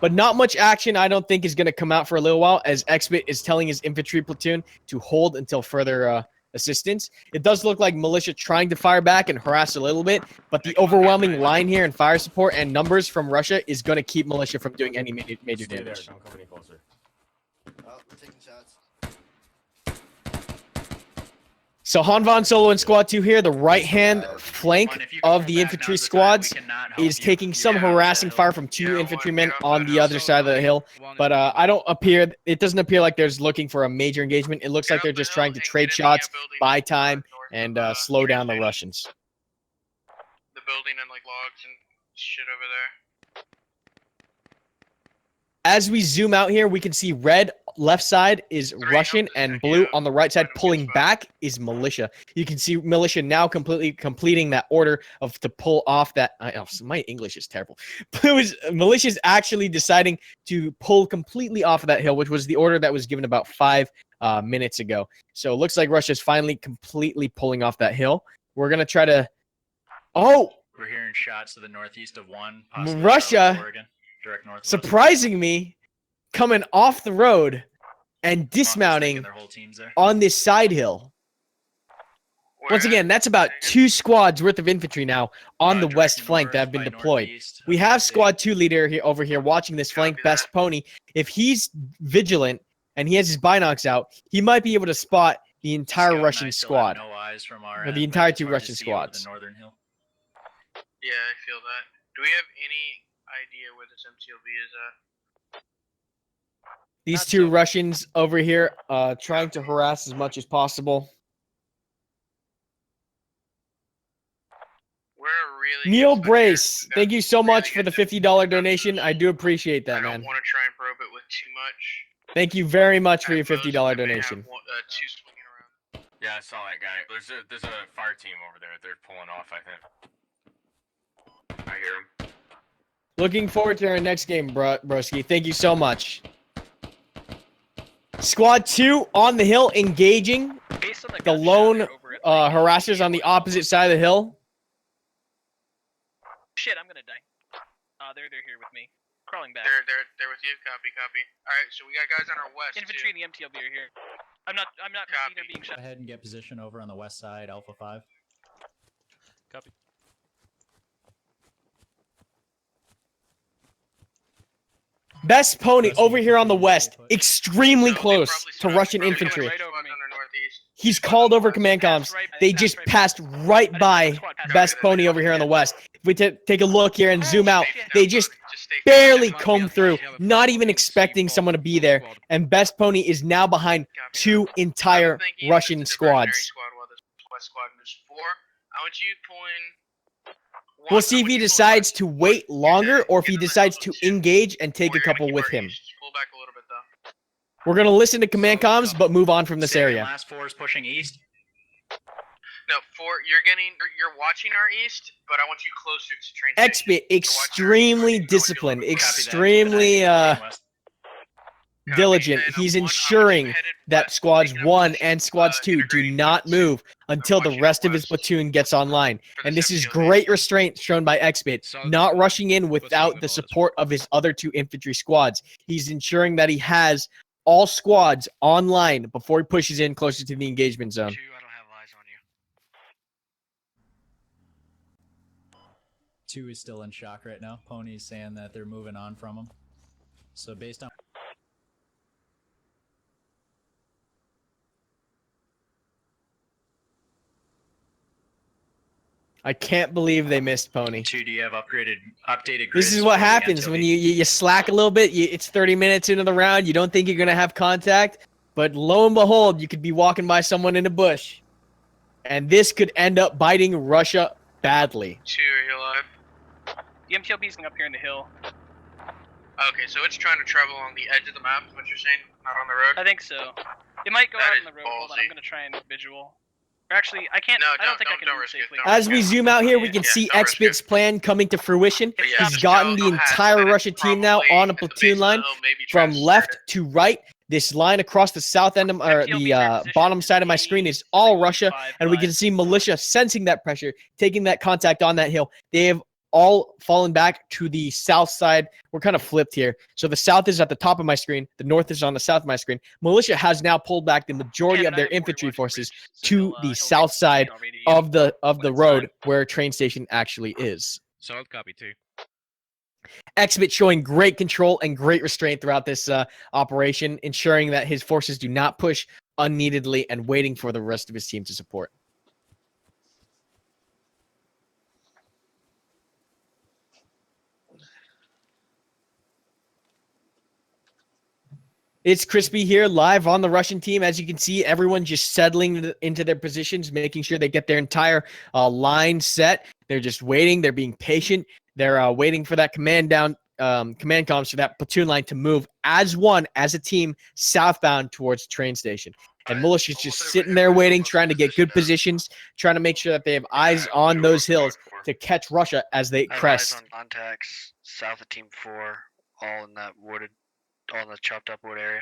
But not much action, I don't think, is going to come out for a little while, as Expit is telling his infantry platoon to hold until further assistance. It does look like militia trying to fire back and harass a little bit, but the overwhelming line here in fire support and numbers from Russia is going to keep militia from doing any major damage. Don't come any closer. Oh, we're taking shots. So Hanvan Solo and Squad 2 here, the right-hand flank of the infantry squads is taking some harassing fire from two infantrymen on the other side of the hill. But it doesn't appear like there's looking for a major engagement. It looks like they're just trying to trade shots, buy time, and slow down the Russians. The building and like logs and shit over there. As we zoom out here, we can see red left side is Russian and blue on the right side pulling back is militia. You can see militia now completing that order to pull off that. My English is terrible. Militia's actually deciding to pull completely off of that hill, which was the order that was given about 5 minutes ago. So it looks like Russia's finally completely pulling off that hill. We're going to try to... Oh! We're hearing shots to the northeast of one. Russia, Oregon, direct northwest. surprising me, coming off the road and dismounting on this side hill. Once again, that's about 2 squads worth of infantry now on the west flank that have been deployed. We have squad 2 leader over here watching this flank, Best Pony. If he's vigilant and he has his binocs out, he might be able to spot the entire Russian squad. Or the entire 2 Russian squads. Yeah, I feel that. Do we have any idea where this MTLB is at? These 2 Russians over here trying to harass as much as possible. We're really Neil Brace, thank you so much for the $50 donation. I do appreciate that, man. I don't want to try and probe it with too much. Thank you very much for your $50 donation. Two swinging around. Yeah, I saw that guy. There's a fire team over there. They're pulling off, I think. I hear him. Looking forward to our next game, broski. Thank you so much. Squad 2 on the hill, engaging the lone harassers on the opposite side of the hill. Shit, I'm gonna die. They're here with me. crawling back. They're with you. Copy. All right, so we got guys on our west. Infantry and the MTLB are here. I'm not seen or being Go shot. ahead and get position over on the west side, Alpha 5. Copy. Best pony over here on the west, extremely close to Russian infantry. He's called over command comms. They just passed right by best pony over here on the west. If we take a look here and zoom out, they just barely combed through, not even expecting someone to be there. And best pony is now behind 2 entire Russian squads. I want you pulling. We'll see if he decides to wait longer or if he decides to engage and take a couple with him. Pull back a little bit though. We're going to listen to command comms, but move on from this area. Last 4 is pushing east. No, 4. You're watching our east, but I want you closer to train. Expit, extremely disciplined, extremely diligent. He's ensuring that squads 1 and squads 2 do not move until the rest of his platoon gets online. And this is great restraint shown by Expit, not rushing in without the support of his other 2 infantry squads. He's ensuring that he has all squads online before he pushes in closer to the engagement zone. 2, I don't have eyes on you. 2 is still in shock right now. Pony's saying that they're moving on from him. So based on... I can't believe they missed Pony. 2, do you have updated grids? This is what happens when you slack a little bit. It's 30 minutes into the round. You don't think you're going to have contact, but lo and behold, you could be walking by someone in a bush. And this could end up biting Russia badly. 2, are you alive? The MTLB's up here in the hill. Okay, so it's trying to travel on the edge of the map, is what you're saying? Not on the road? I think so. It might go out on the road. Hold on, I'm gonna try and visual. Or actually, I can't. I don't think I can do it safely. As we zoom out here, we can see Expit's plan coming to fruition. He's gotten the entire Russia team now on a platoon line from left to right. This line across the south end of, or the bottom side of my screen is all Russia, and we can see militia sensing that pressure, taking that contact on that hill. They have all fallen back to the south side. We're kind of flipped here. So the south is at the top of my screen. The north is on the south of my screen. Militia has now pulled back the majority of their infantry forces to the south side of the road where a train station actually is. Solid copy 2. Expit showing great control and great restraint throughout this operation, ensuring that his forces do not push unneededly and waiting for the rest of his team to support. It's Crispy here, live on the Russian team. As you can see, everyone just settling into their positions, making sure they get their entire line set. They're just waiting. They're being patient. They're waiting for that command comms for that platoon line to move as one, as a team, southbound towards the train station. And militia's just sitting there waiting, trying to get good positions, trying to make sure that they have eyes on those hills to catch Russia as they crest. Eyes on contacts south of Team 4, all in that wooded, all in the chopped up wood area.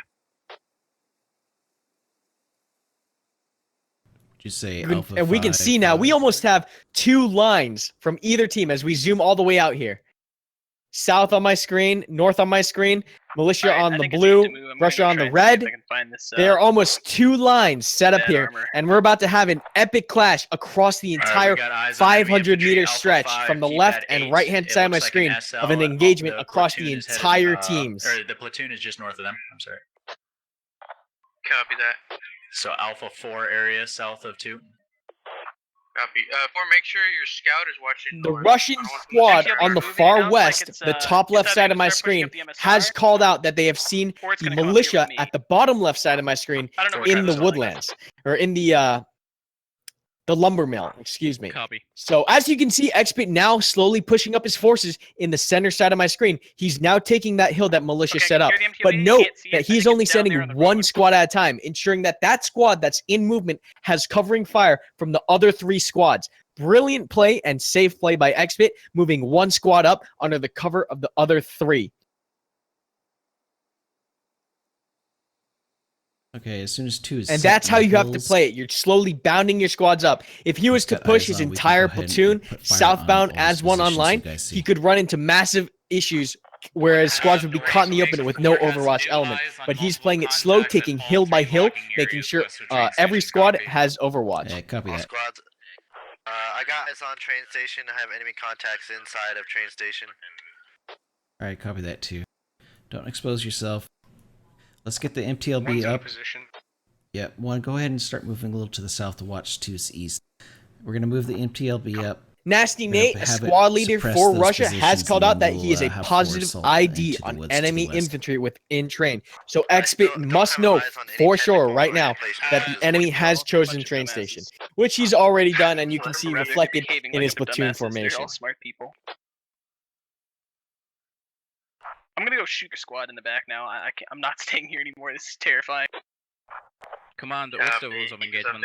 You say Alpha and we can see now, we almost have 2 lines from either team as we zoom all the way out here. South on my screen, north on my screen, militia on the blue, Russia on the red. There are almost 2 lines set up here, and we're about to have an epic clash across the entire 500-meter stretch from the left and right-hand side of my screen of an engagement across the entire teams. Or the platoon is just north of them. I'm sorry. Copy that. So Alpha 4 area south of 2. Copy. 4, make sure your scout is watching the Russian squad on the far west, the top left side of my screen, has called out that they have seen the militia at the bottom left side of my screen in the woodlands, or in the lumber mill, excuse me. Copy. So as you can see, Expit now slowly pushing up his forces in the center side of my screen. He's now taking that hill that militia set up. But note that he's only sending 1 squad at a time, ensuring that that squad that's in movement has covering fire from the other 3 squads. Brilliant play and safe play by Expit, moving 1 squad up under the cover of the other 3. Okay, as soon as 2 is and set that's in how the you have to hills, play it. You're slowly bounding your squads up. If he was to got push eyes his on, we can entire go ahead and platoon put fire on southbound all as these one positions you online, guys see. he could run into massive issues whereas squads would be caught in the open with no Overwatch element. But he's playing it slow, taking hill by hill, making sure every squad has Overwatch. Yeah, copy that. Squads. I got eyes on train station. I have enemy contacts inside of train station. All right, copy that too. Don't expose yourself. Let's get the MTLB up. Yeah, one. Go ahead and start moving a little to the south to watch two's east. We're gonna move the MTLB up. Nasty Nate, a squad leader for Russia, has called out that he is a positive ID on enemy infantry within train. So XBit must know for sure right now that the enemy has chosen train station, which he's already done, and you can see reflected in his platoon formation. They're all smart people. I'm gonna go shoot a squad in the back now. I'm not staying here anymore. This is terrifying. Commander, what's the rules of engagement?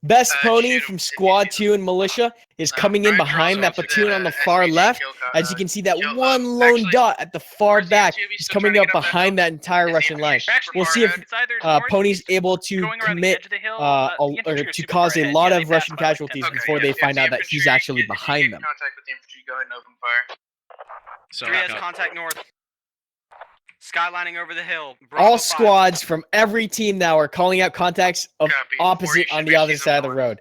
Best Pony from Squad 2 and Militia is coming in behind that platoon on the far left. As you can see, that one lone dot at the far back is coming up behind that entire Russian line. We'll see if Pony's able to commit or to cause a lot of Russian casualties before they find out that he's actually behind them. Contact with the infantry. Go ahead and open fire. So 3 has contact north. Skylining over the hill. All squads from every team now are calling out contacts of opposite on the other side of the road.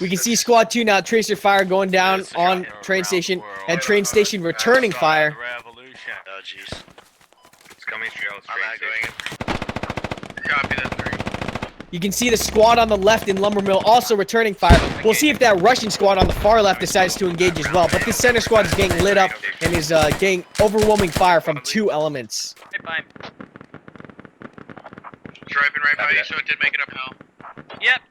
We can see Squad 2 now, tracer fire going down on train station, and train station returning fire. Oh jeez. It's coming straight out. I'm not going in. Copy that 3. You can see the squad on the left in Lumbermill also returning fire. We'll see if that Russian squad on the far left decides to engage as well. But this center squad is getting lit up and is getting overwhelming fire from 2 elements. Right by. Driving right by you, so it did make it uphill. Yep,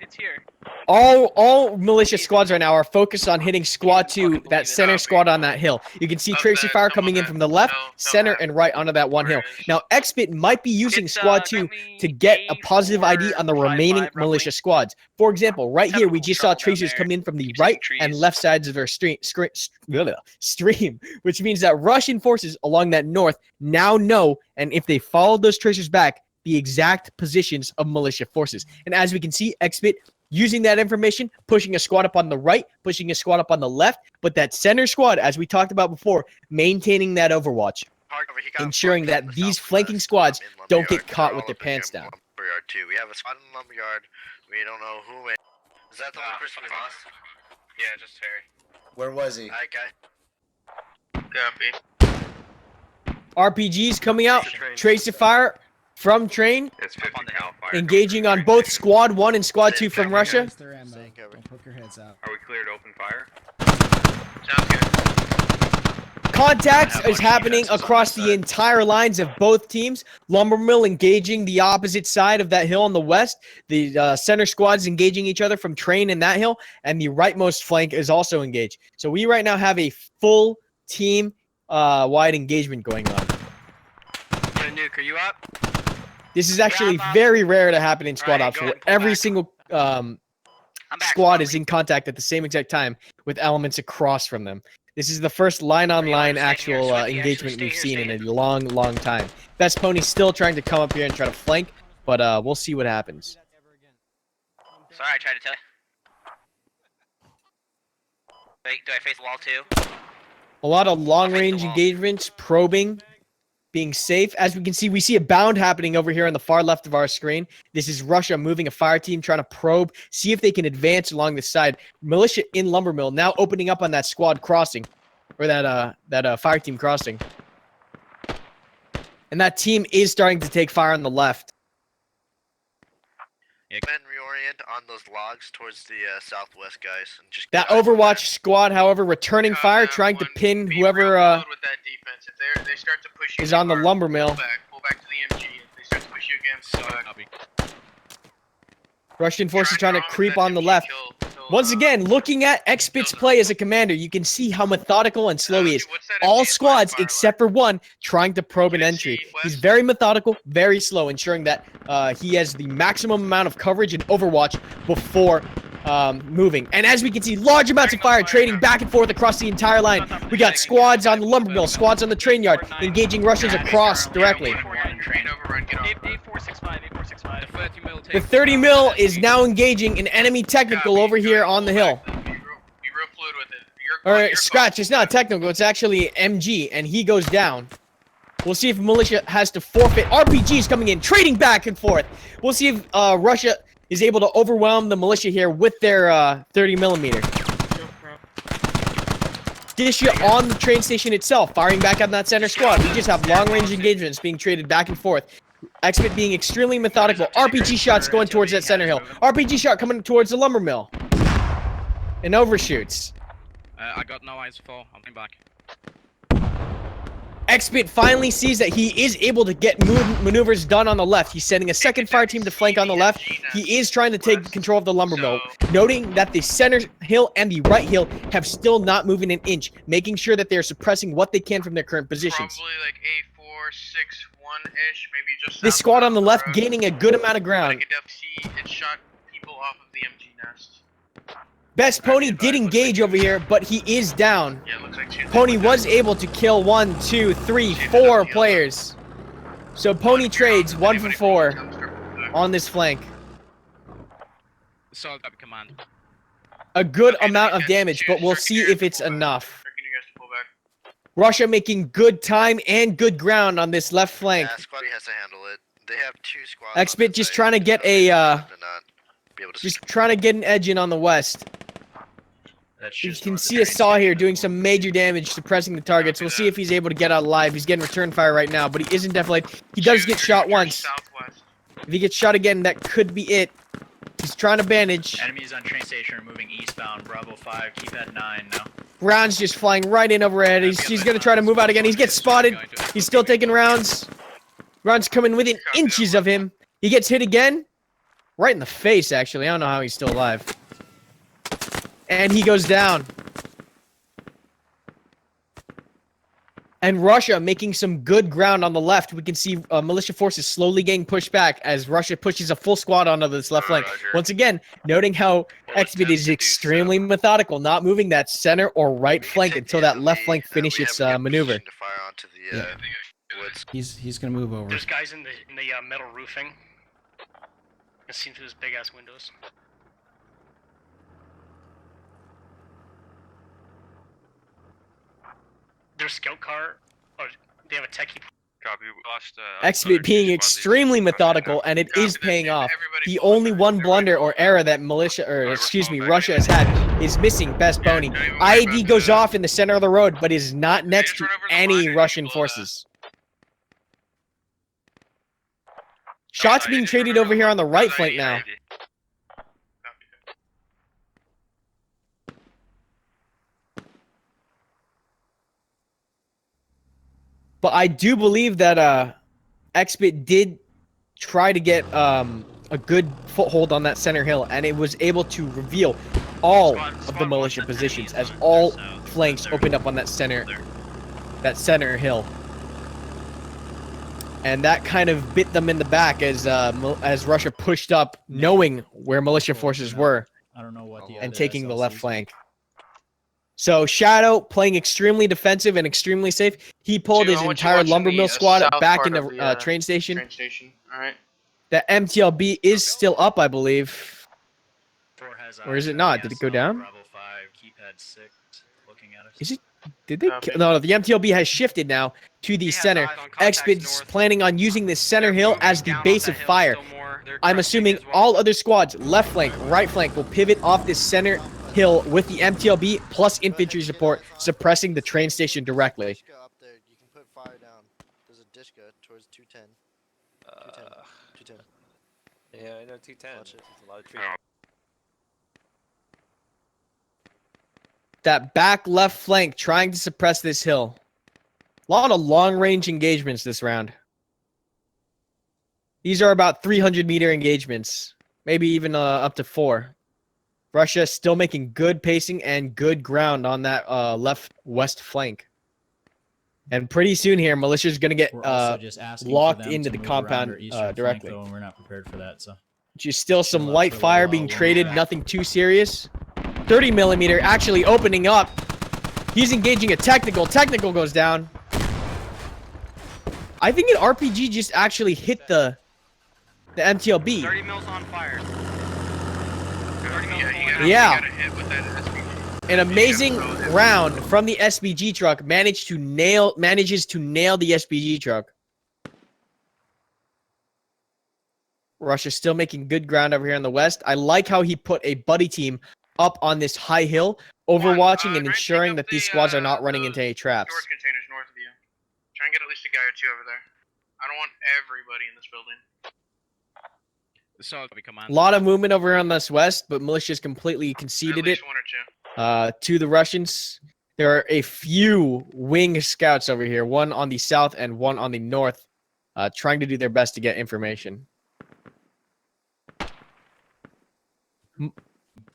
it's here. All militia squads right now are focused on hitting Squad 2, that center squad on that hill. You can see tracer fire coming in from the left, center, and right onto that one hill. Now, XBit might be using Squad 2 to get a positive ID on the remaining militia squads. For example, right here, we just saw tracers come in from the right and left sides of our stream, which means that Russian forces along that north now know, and if they follow those tracers back, the exact positions of militia forces. And as we can see, XBit using that information, pushing a squad up on the right, pushing a squad up on the left, but that center squad, as we talked about before, maintaining that overwatch, ensuring that these flanking squads don't get caught with their pants down. Lumberyard too. We have a squad in Lumberyard. We don't know who it. Is that the only person we lost? Yeah, just Harry. Where was he? Copy. RPGs coming out, tracer fire from train, It's 50 cal fire. engaging on both Squad 1 and Squad 2 from Russia. Don't poke your heads out. Are we cleared to open fire? Sounds good. Contacts is happening across the entire lines of both teams. Lumbermill engaging the opposite side of that hill on the west. The center squads engaging each other from train in that hill, and the rightmost flank is also engaged. So we right now have a full team wide engagement going on. Yo, Nuke, are you up? This is actually very rare to happen in squad ops, where every single squad is in contact at the same exact time with elements across from them. This is the first line-on-line actual engagement we've seen in a long, long time. Best Pony's still trying to come up here and try to flank, but we'll see what happens. Sorry, I tried to tell you. Wait, do I face the wall too? A lot of long-range engagements, probing, being safe. As we can see, we see a bound happening over here on the far left of our screen. This is Russia moving a fire team, trying to probe, see if they can advance along this side. Militia in Lumbermill now opening up on that squad crossing, or that fire team crossing. And that team is starting to take fire on the left. Then reorient on those logs towards the southwest, guys. And just That Overwatch squad, however, returning fire, trying to pin whoever With that defense, if they start to push you is on the too hard, Lumbermill. pull back to the MG. If they start to push you again, pull back. Russian forces trying to creep on the left. Once again, looking at XBit's play as a commander, you can see how methodical and slow he is. All squads, except for one, trying to probe an entry. He's very methodical, very slow, ensuring that he has the maximum amount of coverage and overwatch before moving. And as we can see, large amounts of fire trading back and forth across the entire line. We got squads on the Lumbermill, squads on the train yard, engaging Russians across directly. The 30 mil is now engaging an enemy technical over here on the hill. Be real fluid with it. Or scratch, it's not technical, it's actually MG, and he goes down. We'll see if militia has to forfeit. RPG's coming in, trading back and forth. We'll see if Russia is able to overwhelm the militia here with their 30mm. Disha on the train station itself, firing back on that center squad. We just have long-range engagements being traded back and forth. X-Bit being extremely methodical. RPG shots going towards that center hill. RPG shot coming towards the lumber mill. And overshoots. I got no eyes full. I'm coming back. X-Bit finally sees that he is able to get maneuvers done on the left. He's sending a second fire team to flank on the left. He is trying to take control of the lumber mill, noting that the center hill and the right hill have still not moving an inch, making sure that they're suppressing what they can from their current positions. Probably like A461-ish, maybe just. This squad on the left gaining a good amount of ground. I could definitely see it shot people off of the MG nest. Best Pony did engage over here, but he is down. Yeah, it looks like Pony was able to kill 1, 2, 3, 4 players. So Pony trades 1 for 4 on this flank. So got command. A good amount of damage, but we'll see if it's enough. Russia making good time and good ground on this left flank. Yeah, squad has to handle it. They have 2 squads. X-Bit just trying to get a just trying to get an edge in on the west. You can see a Saw here doing some major damage, suppressing the targets. We'll see if he's able to get out alive. He's getting return fire right now, but he isn't deflated. He does get shot once. If he gets shot again, that could be it. He's trying to bandage. Enemies on train station are moving eastbound. Bravo 5, keep at 9 now. Rounds just flying right in overhead. He's going to try to move out again. He gets spotted. He's still taking rounds. Rounds coming within inches of him. He gets hit again. Right in the face, actually. I don't know how he's still alive. And he goes down. And Russia making some good ground on the left. We can see militia forces slowly getting pushed back as Russia pushes a full squad onto this left flank. Once again, noting how X-Bit is extremely methodical, not moving that center or right flank until that left flank finishes its maneuver. He's gonna move over. There's guys in the metal roofing. I see through those big ass windows. Their scout car, or they have a techie. Copy. Lost. X-Bit being extremely methodical, and it is paying off. The only one blunder or error that Russia has had is missing Best Pony. IED goes off in the center of the road, but is not next to any Russian forces. Shots being traded over here on the right flank now. But I do believe that X-Bit did try to get a good foothold on that center hill, and it was able to reveal all of the militia positions as all flanks opened up on that center hill. And that kind of bit them in the back as Russia pushed up, knowing where militia forces were, I don't know what and taking the left flank. So Shadow playing extremely defensive and extremely safe. He pulled his entire lumber mill squad back into train station. All right. The MTLB is still up, I believe. Or is it not? Did it go down? Bravo 5, keypad 6, looking at us. Is it? Did they? No, the MTLB has shifted now to the center. X-Bit's planning on using this center hill as the base of fire. I'm assuming all other squads, left flank, right flank, will pivot off this center hill with the MTLB plus infantry support, suppressing the train station directly. Up there, you can put fire down. There's a Dishka towards 210. 210. Yeah, I know 210. It's a lot of trees. That back left flank trying to suppress this hill. A lot of long-range engagements this round. These are about 300-meter engagements, maybe even up to 4. Russia still making good pacing and good ground on that left-west flank. And pretty soon here, militia's going to get locked into the compound directly. Flank, though, and we're not prepared for that, so. Just still some light fire being traded, nothing too serious. 30mm actually opening up. He's engaging a technical. Technical goes down. I think an RPG just actually hit the MTLB. 30 mils on fire. Yeah. an amazing round from the SPG truck manages to nail the SPG truck. Russia's still making good ground over here in the west. I like how he put a buddy team up on this high hill, overwatching and ensuring that these squads are not running into any traps. Storage containers north of you. Try and get at least a guy or two over there. I don't want everybody in this building. So, A lot of movement over here on this west, but militia's completely conceded it to the Russians. There are a few wing scouts over here, one on the south and one on the north, trying to do their best to get information.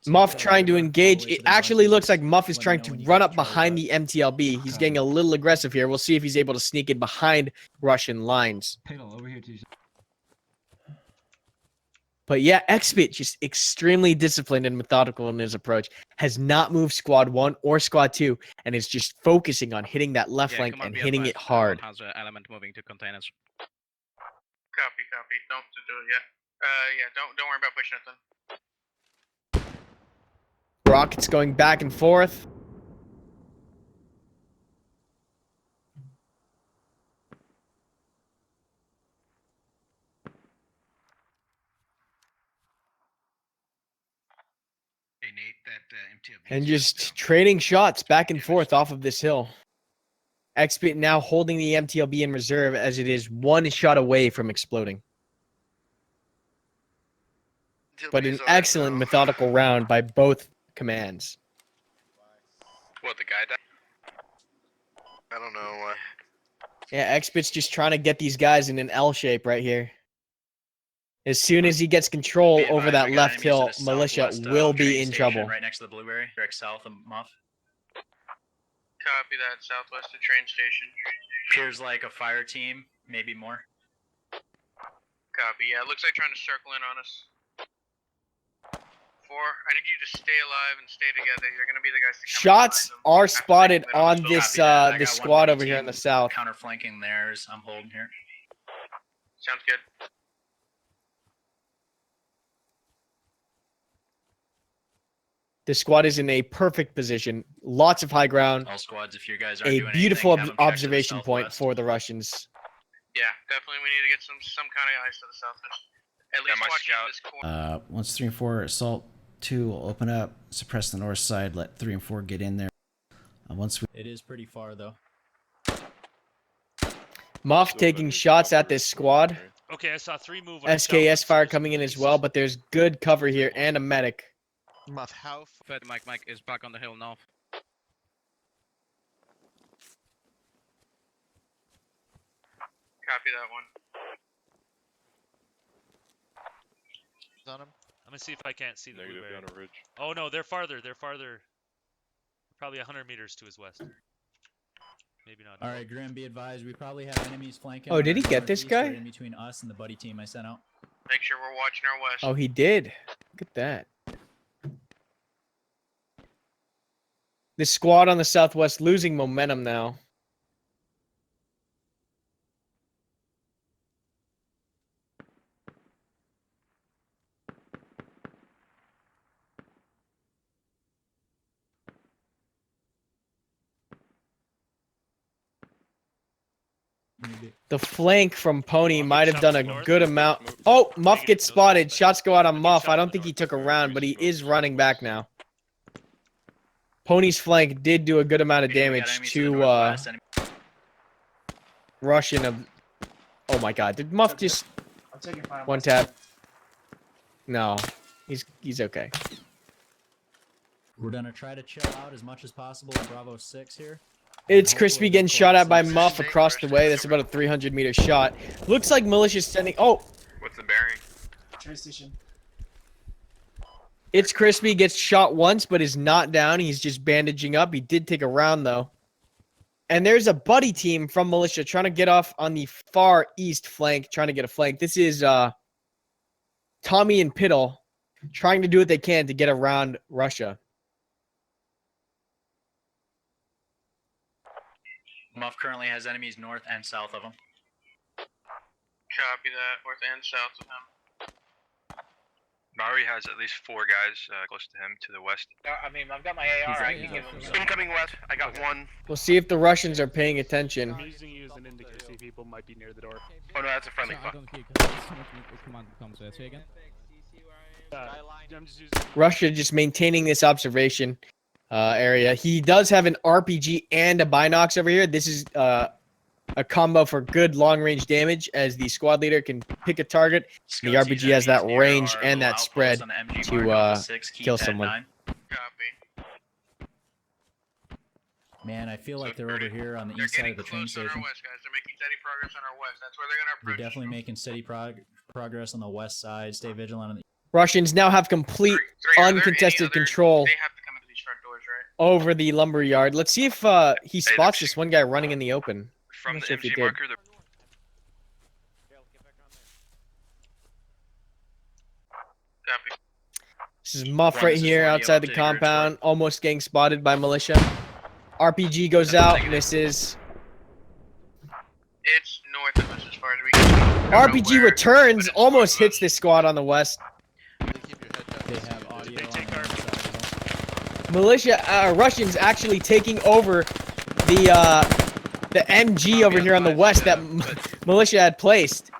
Muff trying to engage. It actually looks like Muff is trying to run up behind the MTLB. He's getting a little aggressive here. We'll see if he's able to sneak in behind Russian lines. Over here too. But yeah, Xbit, just extremely disciplined and methodical in his approach, has not moved Squad 1 or Squad 2, and is just focusing on hitting that left flank and hitting it hard. How's the element moving to containers? Copy. Don't do it yet. Yeah, don't worry about pushing it then. Rockets going back and forth. And just trading shots back and forth off of this hill. Xbit now holding the MTLB in reserve as it is one shot away from exploding. But an excellent methodical round by both commands. What, the guy died? I don't know why. Yeah, Xbit's just trying to get these guys in an L shape right here. As soon as he gets control over that left hill, militia will be in trouble. Right next to the blueberry, direct south of Muff. Copy that, southwest of train station. Appears like a fire team, maybe more. Copy, yeah, it looks like trying to circle in on us. 4, I need you to stay alive and stay together. You're going to be the guys to come Shots are spotted on this this squad over here in the south. Counterflanking theirs. I'm holding here. Sounds good. The squad is in a perfect position. Lots of high ground. All squads, if you guys aren't A doing beautiful anything, have them check to the observation point southwest. for the Russians. Yeah, definitely we need to get some kind of eyes to the southwest. At least watching this corner. Once 3 and 4 assault 2 will open up, suppress the north side, let 3 and 4 get in there. Once we It is pretty far though. Muff taking shots at this squad. Okay, I saw 3 move. SKS fire coming in as well, but there's good cover here and a medic. Muff, how? Mike is back on the hill now. Copy that one. On him. I'm gonna see if I can't see the blueberry. On a ridge. Oh no, they're farther. They're farther. Probably 100 meters to his west. Maybe not. All right, Grim, be advised. We probably have enemies flanking. Oh, did he get this guy? In between us and the buddy team I sent out. Make sure we're watching our west. Oh, he did. Look at that. This squad on the southwest losing momentum now. The flank from Pony might have done a good amount. Oh, Muff gets spotted. Shots go out on Muff. I don't think he took a round, but he is running back now. Pony's flank did do a good amount of damage to Russian. Oh my God! Did Muff just one tap? No, he's okay. We're gonna try to chill out as much as possible in Bravo 6 here. It's Crispy getting shot at by Muff across the way. That's about a 300-meter shot. Looks like Militia's sending. Oh, What's the bearing? Train station. it's Crispy, gets shot once, but is not down. He's just bandaging up. He did take a round, though. And there's a buddy team from Militia trying to get off on the far east flank, trying to get a flank. This is Tommy and Piddle trying to do what they can to get around Russia. Muff currently has enemies north and south of him. Copy that, north and south of him. Bowery has at least 4 guys close to him to the west. I mean, I've got my AR. I can give him some. Incoming west. I got one. We'll see if the Russians are paying attention. I'm using you as an indicator. See people might be near the door. Oh no, that's a friendly. I'm just using. Russia just maintaining this observation area. He does have an RPG and a binocs over here. This is a combo for good long-range damage, as the squad leader can pick a target. The RPG has that range and that spread to kill someone. Man, I feel like they're over here on the east side of the train station. West, guys. They're making steady progress on our west. That's where they're gonna They're approach. definitely making steady progress on the west side. Stay vigilant on the. Russians now have complete uncontested control They have to come into these front doors, right? over the lumber yard. Let's see if he spots this one guy running in the open. From I'm not the sure if he MG did. marker, Copy. This is Muff right here outside the compound, almost getting spotted by militia. RPG goes out, misses. It's north of us as far as we can see. RPG returns, almost hits this squad on the west. They have audio. Militia, Russians actually taking over the MG over here on the west that militia had placed,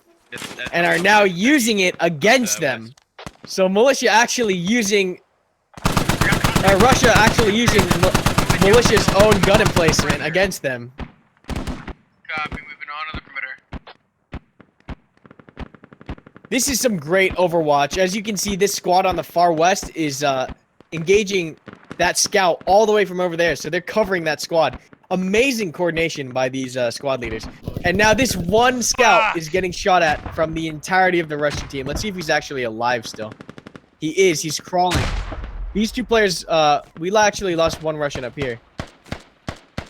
and are now using it against them. So militia actually using, Russia actually using militia's own gun emplacement against them. Copy, moving on to the perimeter. This is some great Overwatch. As you can see, this squad on the far west is engaging that scout all the way from over there. So they're covering that squad. Amazing coordination by these squad leaders. And now this one scout is getting shot at from the entirety of the Russian team. Let's see if he's actually alive still. He is. He's crawling. These two players, we actually lost one Russian up here.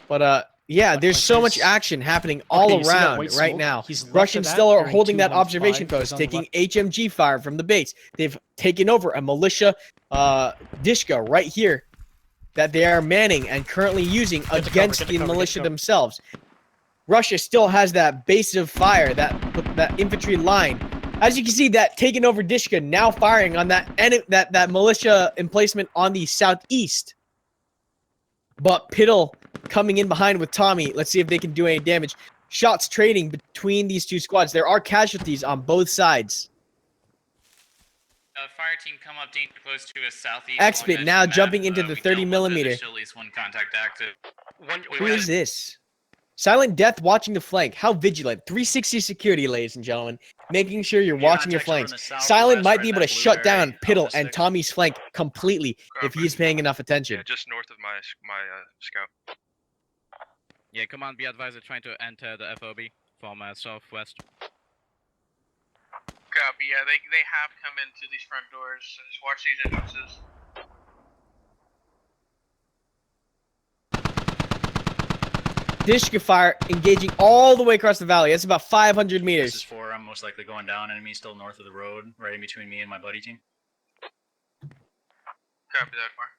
But, yeah, there's so much action happening all around right now. Russians still are holding that observation post, taking HMG fire from the base. They've taken over a militia Dishka right here that they are manning and currently using against the militia themselves. Russia still has that base of fire, that infantry line. As you can see, that taken over Dishka now firing on that militia emplacement on the southeast. But Piddle coming in behind with Tommy. Let's see if they can do any damage. Shots trading between these two squads. There are casualties on both sides. Fire team come up danger close to a southeast. Expit now jumping into the 30mm. There's at least one contact active. Who is this? Silent Death watching the flank. How vigilant. 360 security, ladies and gentlemen. Making sure you're watching your flanks. Silent might be able to shut down Piddle and Tommy's flank completely if he's paying enough attention. Yeah, just north of my scout. Yeah, command, be advised, they're trying to enter the FOB from southwest. Copy, yeah, they have come into these front doors, so just watch these entrances. Dishka fire engaging all the way across the valley. That's about 500 meters. This is 4. I'm most likely going down. Enemy still north of the road, right in between me and my buddy team. Copy that far.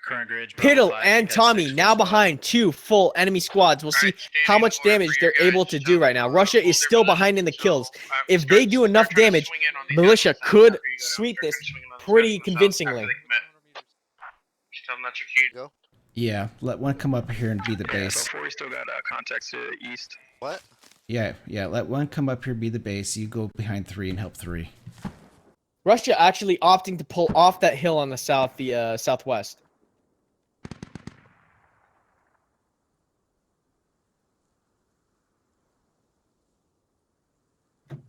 Current grid. Piddle and Tommy now behind 2 full enemy squads. We'll see how much damage they're able to do right now. Russia is still behind in the kills. If they do enough damage, militia could sweep this pretty convincingly. Yeah, let one come up here and be the base. So far we still got contacts to the east. What? Yeah, let one come up here, be the base. You go behind 3 and help 3. Russia actually opting to pull off that hill on the southwest.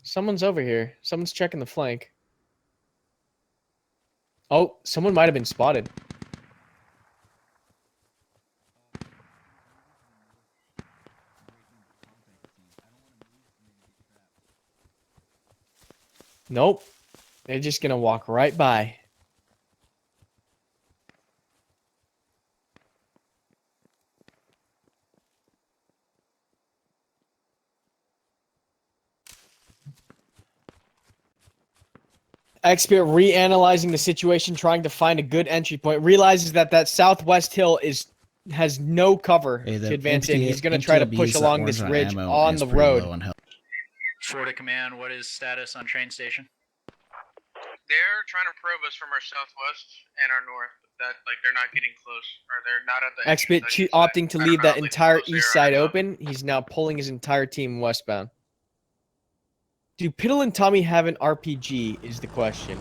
Someone's over here. Someone's checking the flank. Oh, someone might have been spotted. Nope. They're just gonna walk right by. Expert reanalyzing the situation, trying to find a good entry point. Realizes that southwest hill has no cover to advance in. He's going to try to push along this ridge on the road. Florida Command, what is status on train station? They're trying to probe us from our southwest and our north. That they're not getting close, or they're not at the. Expit opting to leave that entire east side open. He's now pulling his entire team westbound. Do Piddle and Tommy have an RPG is the question.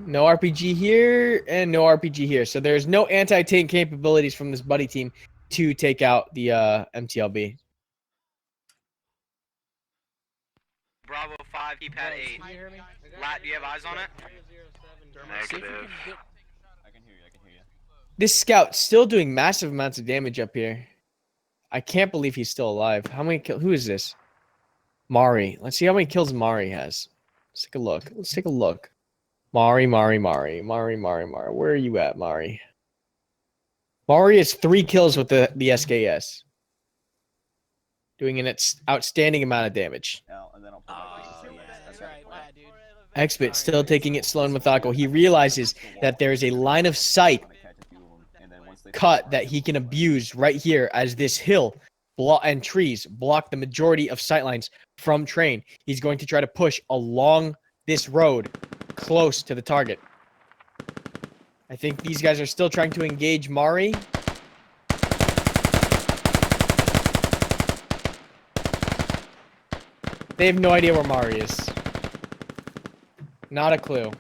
No RPG here and no RPG here. So there's no anti-tank capabilities from this buddy team to take out the MTLB. Bravo 5, keypad 8. Lat, do you have eyes on it? Negative. I can hear you. This scout's still doing massive amounts of damage up here. I can't believe he's still alive. How many who is this? Mari. Let's see how many kills Mari has. Let's take a look. Mari. Where are you at, Mari? Mari has 3 kills with the SKS. Doing an outstanding amount of damage. Expit still taking it slow and methodical. He realizes that there is a line of sight cut that he can abuse right here as this hill and trees block the majority of sightlines from train. He's going to try to push along this road close to the target. I think these guys are still trying to engage Mari. They have no idea where Mari is. Not a clue.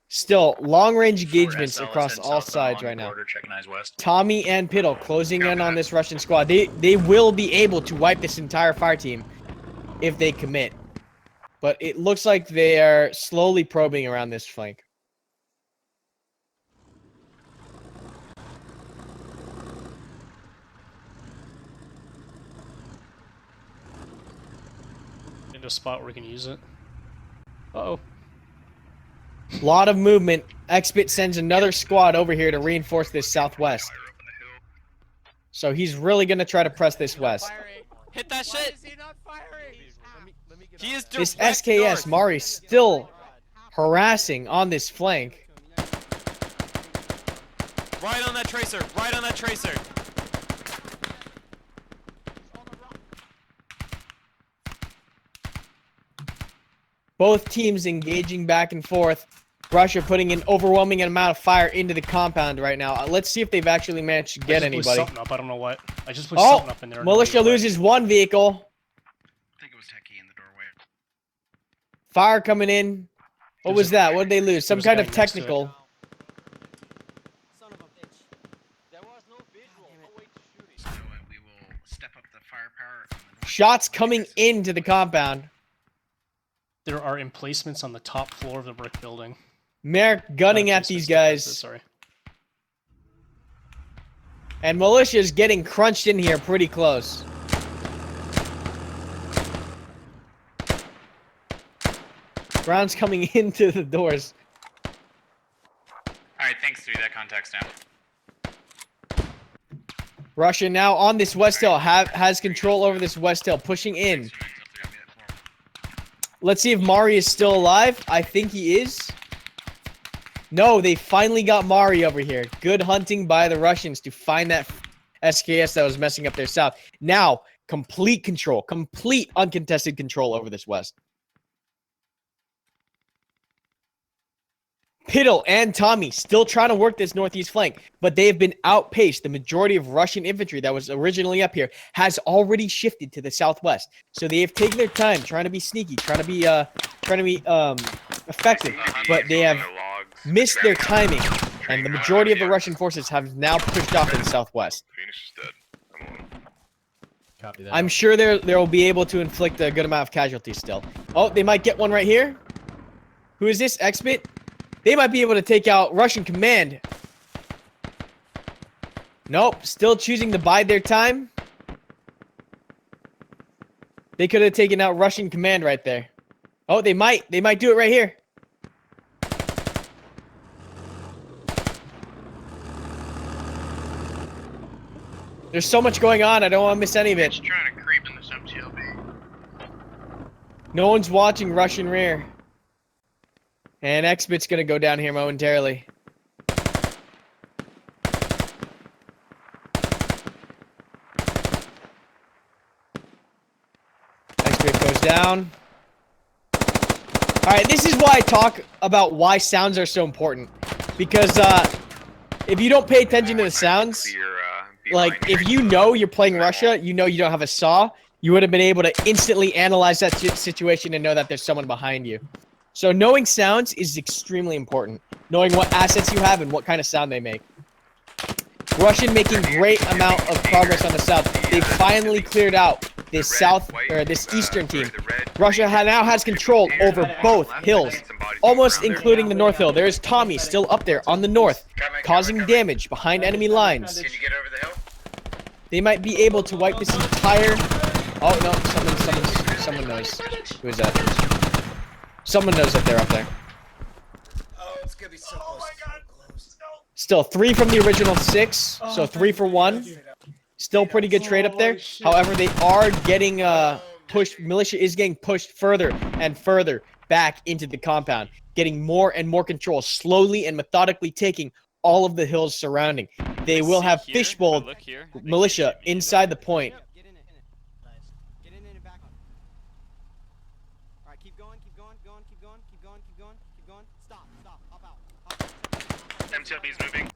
Still, long-range engagements across all sides right now. Tommy and Piddle closing in on this Russian squad. They will be able to wipe this entire fire team if they commit. But it looks like they are slowly probing around this flank. Into a spot where we can use it. Uh-oh. Lot of movement. Expit sends another squad over here to reinforce this southwest. So he's really going to try to press this west. Hit that shit! He is This direct SKS, north. Mari's still harassing on this flank. Right on that tracer! Right on that tracer! Both teams engaging back and forth. Russia putting an overwhelming amount of fire into the compound right now. Let's see if they've actually managed to get I just anybody. Put something up. I don't know what. I just put something up in there. Militia loses 1 vehicle. I think it was Techie in the doorway. Fire coming in. What was that? What did they lose? Some kind of technical. So we will step up the firepower. Shots coming into the compound. There are emplacements on the top floor of the brick building. Merrick gunning at these guys. Sorry. And militia's getting crunched in here pretty close. Rounds coming into the doors. Alright, thanks, 3. That contact's down. Russia now on this west hill has control over this west hill, pushing in. Let's see if Mari is still alive. I think he is. No, they finally got Mari over here. Good hunting by the Russians to find that SKS that was messing up their south. Now, complete control, complete uncontested control over this west. Piddle and Tommy still trying to work this northeast flank, but they have been outpaced. The majority of Russian infantry that was originally up here has already shifted to the southwest. So they have taken their time trying to be sneaky, trying to be effective, but they have missed their timing, and the majority of the Russian forces have now pushed off to the southwest. Copy that. I'm sure they will be able to inflict a good amount of casualties still. Oh, they might get one right here. Who is this? Expit? They might be able to take out Russian command. Nope, still choosing to bide their time. They could have taken out Russian command right there. Oh, they might do it right here. There's so much going on, I don't want to miss any of it. Just trying to creep in this MTLB. No one's watching Russian rear. And Expit's gonna go down here momentarily. down. All right, this is why I talk about why sounds are so important. Because if you don't pay attention to the sounds, like if you know you're playing Russia, you know you don't have a saw, you would have been able to instantly analyze that situation and know that there's someone behind you. So knowing sounds is extremely important. Knowing what assets you have and what kind of sound they make. Russian making great amount of progress on the south. They finally cleared out this south or this eastern team. Russia now has control over both hills, almost including the north hill. There is Tommy still up there on the north, causing damage behind enemy lines. Can you get over the hill? They might be able to wipe this entire. Oh no! Someone knows. Who is that? Someone knows that they're up there. Oh, it's gonna be so close. Still 3 from the original 6, so 3 for 1. Still pretty good trade up there. However, they are getting pushed. Militia is getting pushed further and further back into the compound, getting more and more control, slowly and methodically taking all of the hills surrounding. They will have fishbowl militia inside the point. MTLB is moving.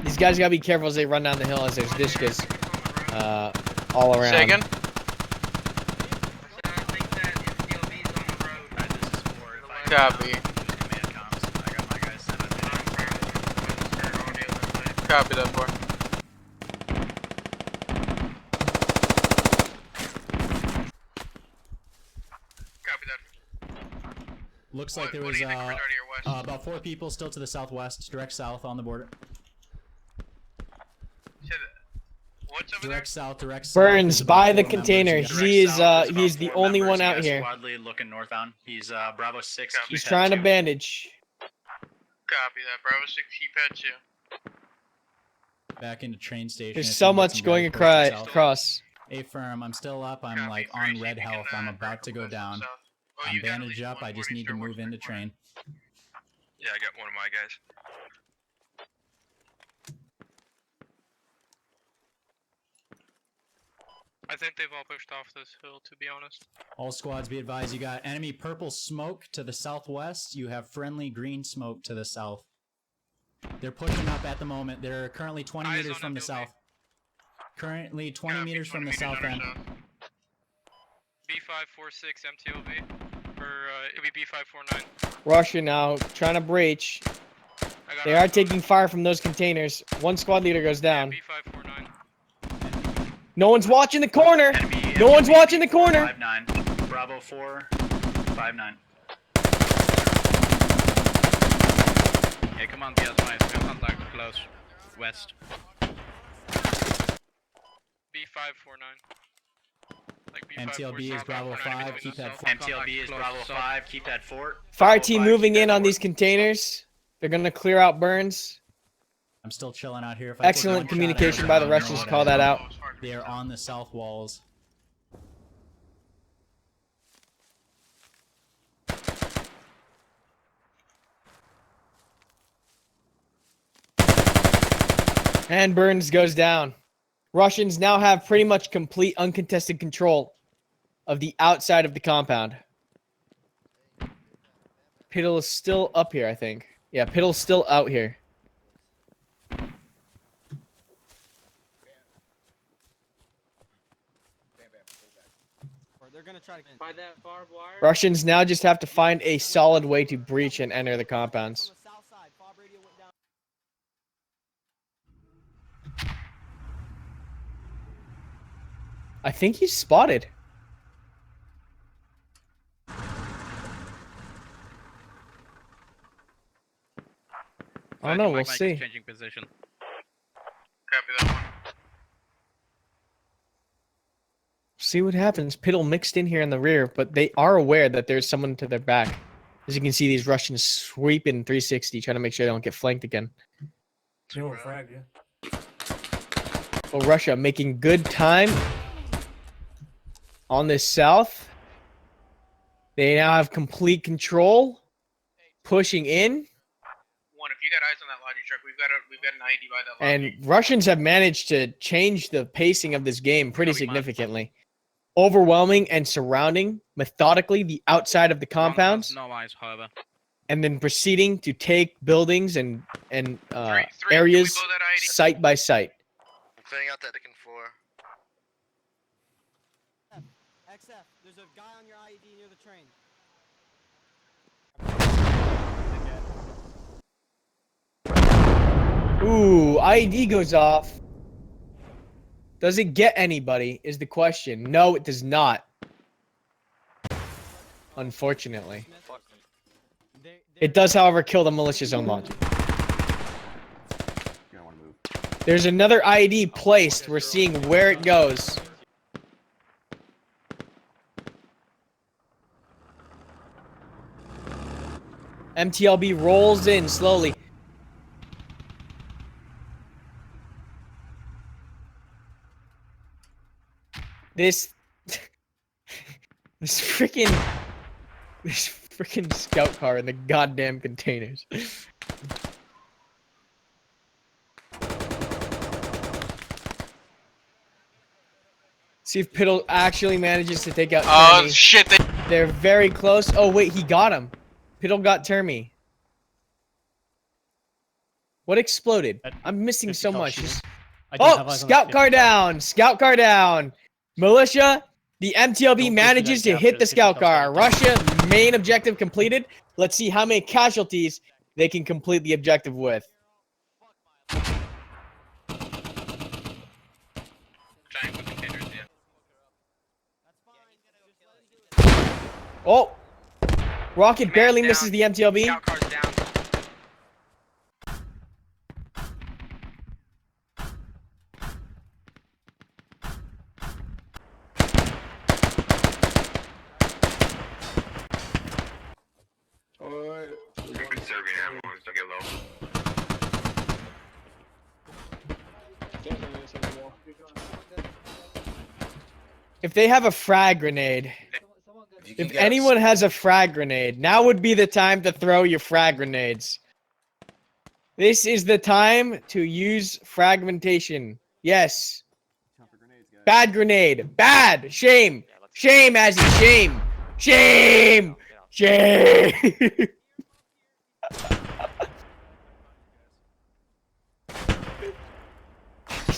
These guys gotta be careful as they run down the hill as there's Dishkas all around. Say again? Copy. Copy that, boy. Looks like there was about 4 people still to the southwest, direct south on the border. Direct south, direct south. Burns by the container. He's the only one out here. Squad lead looking northbound. He's Bravo 6. He's trying to bandage. Copy that. Bravo 6, keypad 2. Back into train station. There's so much going across. A firm, I'm still up. I'm like on red health. I'm about to go down. I'm bandaged up. I just need to move into train. Yeah, I got one of my guys. I think they've all pushed off this hill, to be honest. All squads be advised, you got enemy purple smoke to the southwest. You have friendly green smoke to the south. They're pushing up at the moment. They're currently 20 meters from the south. Currently 20 meters from the south end. B546 MTLV. Or it'll be B549. Russia now trying to breach. They are taking fire from those containers. One squad leader goes down. B549. No one's watching the corner. No one's watching the corner. 5-9. Bravo 4. 5-9. Yeah, come on, be advised. We have contact close. West. B549. Like MTLB is Bravo 5. Keep that 4. MTLB is Bravo 5. Keep that 4. Fire team moving in on these containers. They're gonna clear out Burns. I'm still chilling out here. If Excellent communication by the Russians to call that out. They are on the south walls. And Burns goes down. Russians now have pretty much complete uncontested control of the outside of the compound. Piddle is still up here, I think. Yeah, Piddle's still out here. They're gonna try to by that barbed wire. Russians now just have to find a solid way to breach and enter the compounds. I think he's spotted. I don't know, we'll see. Changing position. Copy that one. See what happens. Piddle mixed in here in the rear, but they are aware that there's someone to their back. As you can see, these Russians sweeping 360, trying to make sure they don't get flanked again. Well, Russia making good time on this south. They now have complete control. Pushing in. One, if you got eyes on that lodge truck. We've got an ID by that. And Russians have managed to change the pacing of this game pretty significantly. Overwhelming and surrounding methodically the outside of the compounds, No eyes, however. and then proceeding to take buildings and areas site by site. I'm clearing out that second floor. XF, there's a guy on your IED near the train. Ooh, IED goes off. Does it get anybody is the question. No, it does not. Unfortunately. It does, however, kill the malicious zone launcher. There's another IED placed. We're seeing where it goes. MTLB rolls in slowly. This freaking scout car in the goddamn containers. See if Piddle actually manages to take out Termy. Oh shit! They're very close. Oh wait, he got him. Piddle got Termy. What exploded? I'm missing so much. Oh, scout car down! Scout car down! Militia, the MTLB manages to hit the scout car. Russia, main objective completed. Let's see how many casualties they can complete the objective with. Oh! Rocket barely misses the MTLB. Scout car's down. Conserving ammo, don't get low. If they have a frag grenade, if anyone has a frag grenade, now would be the time to throw your frag grenades. This is the time to use fragmentation. Yes. Bad grenade. Bad. Shame. Shame, Azzy. Shame. Shame. Shame.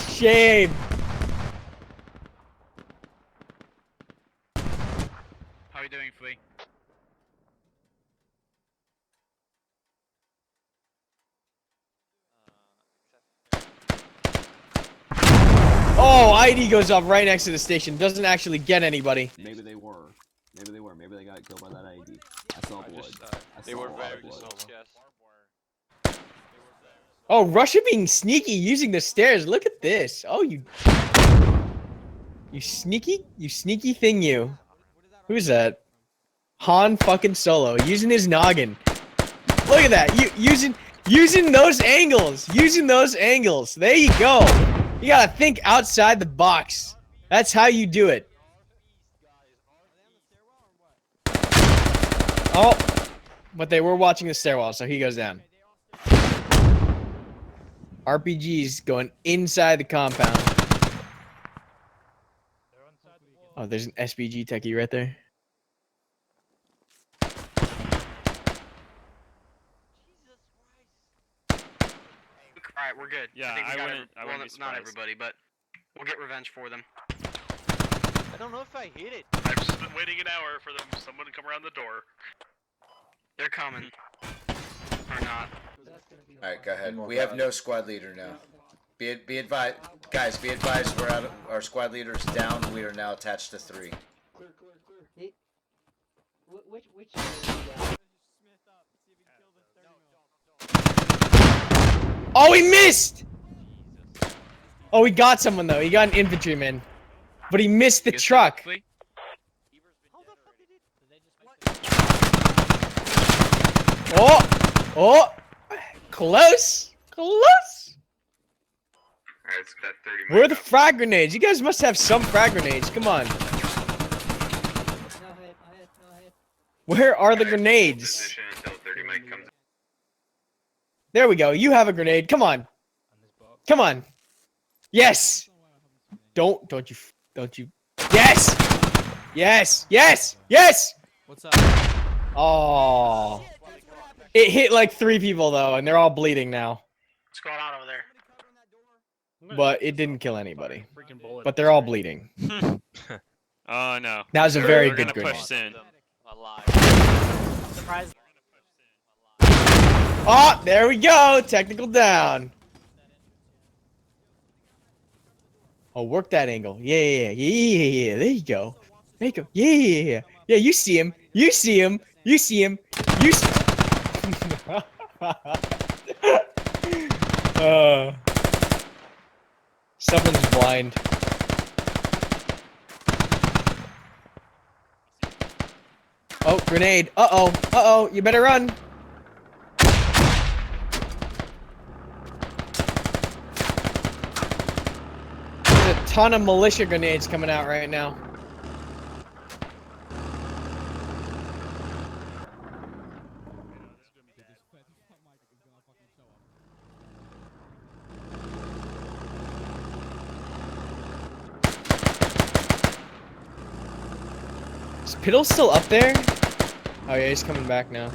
Shame. How are you doing, Flea? Oh, ID goes off right next to the station. Doesn't actually get anybody. Maybe they were. Maybe they were. Maybe they got killed by that IED. I saw blood. They were very close, yes. Oh, Russia being sneaky using the stairs. Look at this. Oh, you sneaky thing, you. Who's that? Han fucking Solo using his noggin. Look at that. Using those angles. Using those angles. There you go. You gotta think outside the box. That's how you do it. Oh, but they were watching the stairwell, so he goes down. RPG's going inside the compound. Oh, there's an SPG techie right there. Alright, we're good. Yeah, I think we got wouldn't be not surprised. everybody, but we'll get revenge for them. I don't know if I hit it. I've just been waiting an hour for them, someone to come around the door. They're coming. Or not. Alright, go ahead. We have no squad leader now. Be advised, guys, be advised we're out of, our squad leader is down. We are now attached to 3. Clear. Which Oh, he missed! Oh, he got someone, though. He got an infantryman. But he missed the truck. Oh! Oh! Close! Close! Alright, it's that 30 Where are the frag grenades? You guys must have some frag grenades. Come on. Where are the grenades? There we go. You have a grenade. Come on. Come on. Yes. Don't you. Yes. Yes. Yes. Yes. What's up? Oh. It hit like 3 people though, and they're all bleeding now. What's going on over there? But it didn't kill anybody. Freaking bullet. But they're all bleeding. Oh no. That was a very We're good gonna grenade. push soon. Surprise. Oh, there we go. Technical down. Oh, work that angle. Yeah. There you go. There you go. Yeah. Yeah, you see him. You see him. You see him. You see Someone's blind. Oh, grenade. Uh-oh. You better run. There's a ton of militia grenades coming out right now. Is Piddle still up there? Oh yeah, he's coming back now.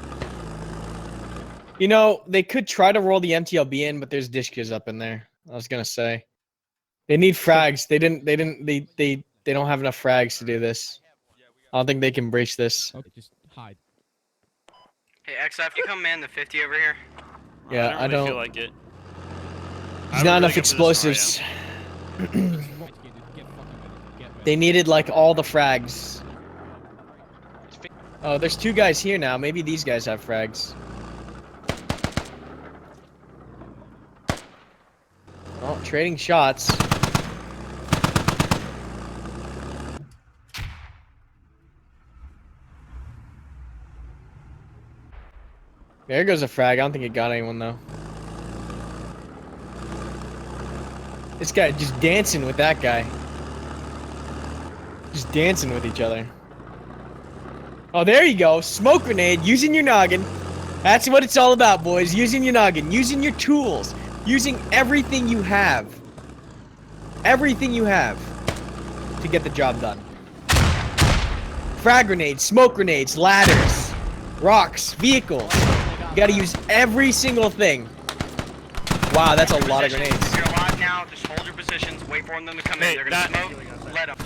You know, they could try to roll the MTLB in, but there's Dishkas up in there. I was gonna say. They need frags. They don't have enough frags to do this. I don't think they can breach this. Okay, just hide. Hey, XF, you come man the 50 over here? Yeah, I really don't feel like it. There's not enough explosives. They needed like all the frags. Oh, there's 2 guys here now. Maybe these guys have frags. Oh, trading shots. There goes a frag. I don't think it got anyone though. This guy just dancing with that guy. Just dancing with each other. Oh, there you go. Smoke grenade, using your noggin. That's what it's all about, boys. Using your noggin, using your tools, using everything you have. Everything you have to get the job done. Frag grenades, smoke grenades, ladders, rocks, vehicles. You gotta use every single thing. Wow, that's a lot of grenades. If you're alive now, just hold your positions, wait for them to come in. They're gonna smoke, let them.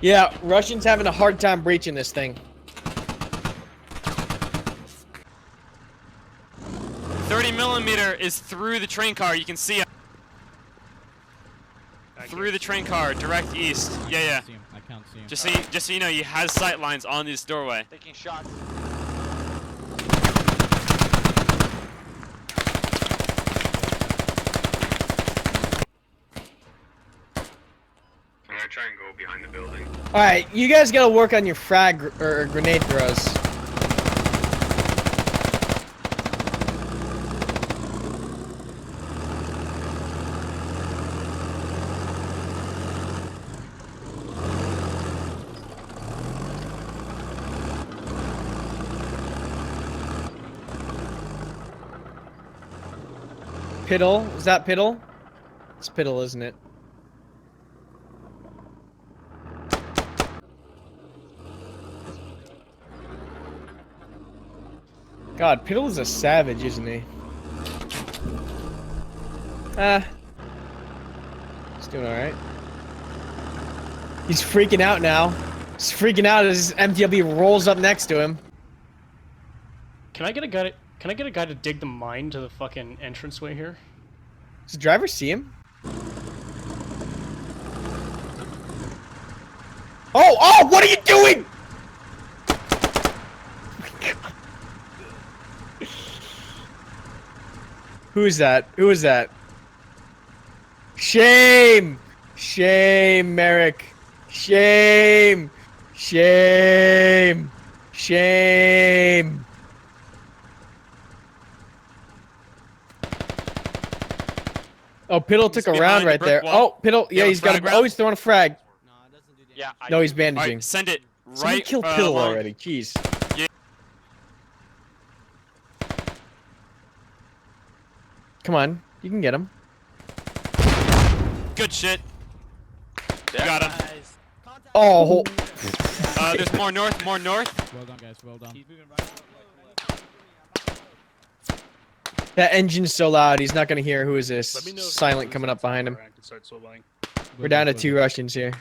Yeah, Russians having a hard time breaching this thing. 30mm is through the train car. You can see it. Through the train car, direct east. Yeah. I can't see him. Just so you know, he has sight lines on this doorway. Taking shots. I'm gonna try and go behind the building. Alright, you guys gotta work on your frag or grenade throws. Piddle? Is that Piddle? It's Piddle, isn't it? God, Piddle is a savage, isn't he? He's doing alright. He's freaking out now. He's freaking out as MTLB rolls up next to him. Can I get a guy? Can I get a guy to dig the mine to the fucking entranceway here? Does the driver see him? Oh! What are you doing? Who is that? Who is that? Shame! Shame, Merrick. Shame! Shame! Shame! Oh, Piddle took a round right there. Oh, Piddle. Yeah, he's got a. Oh, he's throwing a frag. Yeah. No, he's bandaging. Right, send it Somebody right. killed Piddle already. Jeez. Yeah. Come on, you can get him. Good shit. You got him. Oh. There's more north, more north. Well done, guys. Well done. That engine's so loud, he's not gonna hear. Who is this? Let me know if Silent coming up behind him. I can start swiveling. We're down to 2 Russians here.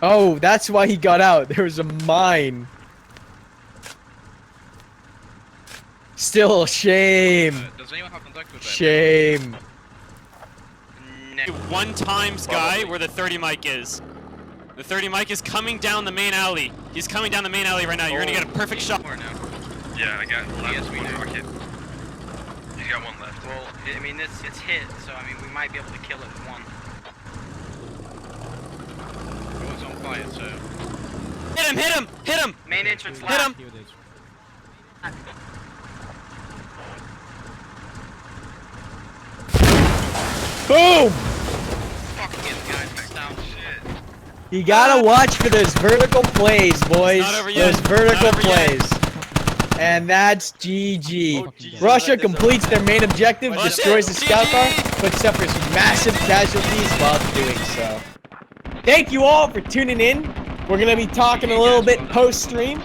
Oh, that's why he got out. There was a mine. Still, shame. Does anyone have contact with that? Shame. One times guy where the 30 mic is. The 30 mic is coming down the main alley. He's coming down the main alley right now. You're gonna get a perfect shot. Yeah, I got left. Yes, we do. Rocket. He's got one left. Well, I mean, it's hit, so I mean, we might be able to kill it with one. It was on fire, so. Hit him! Hit him! Hit him! Main entrance Hit left. him! Boom! Fucking get the guys back down. Shit. You gotta watch for those vertical plays, boys. Not over yet. Those vertical Not over yet. plays. And that's GG. Russia completes their main objective, That's destroys it. the scout car, GG. but suffers massive casualties while doing so. Thank you all for tuning in. We're gonna be talking a little bit post-stream,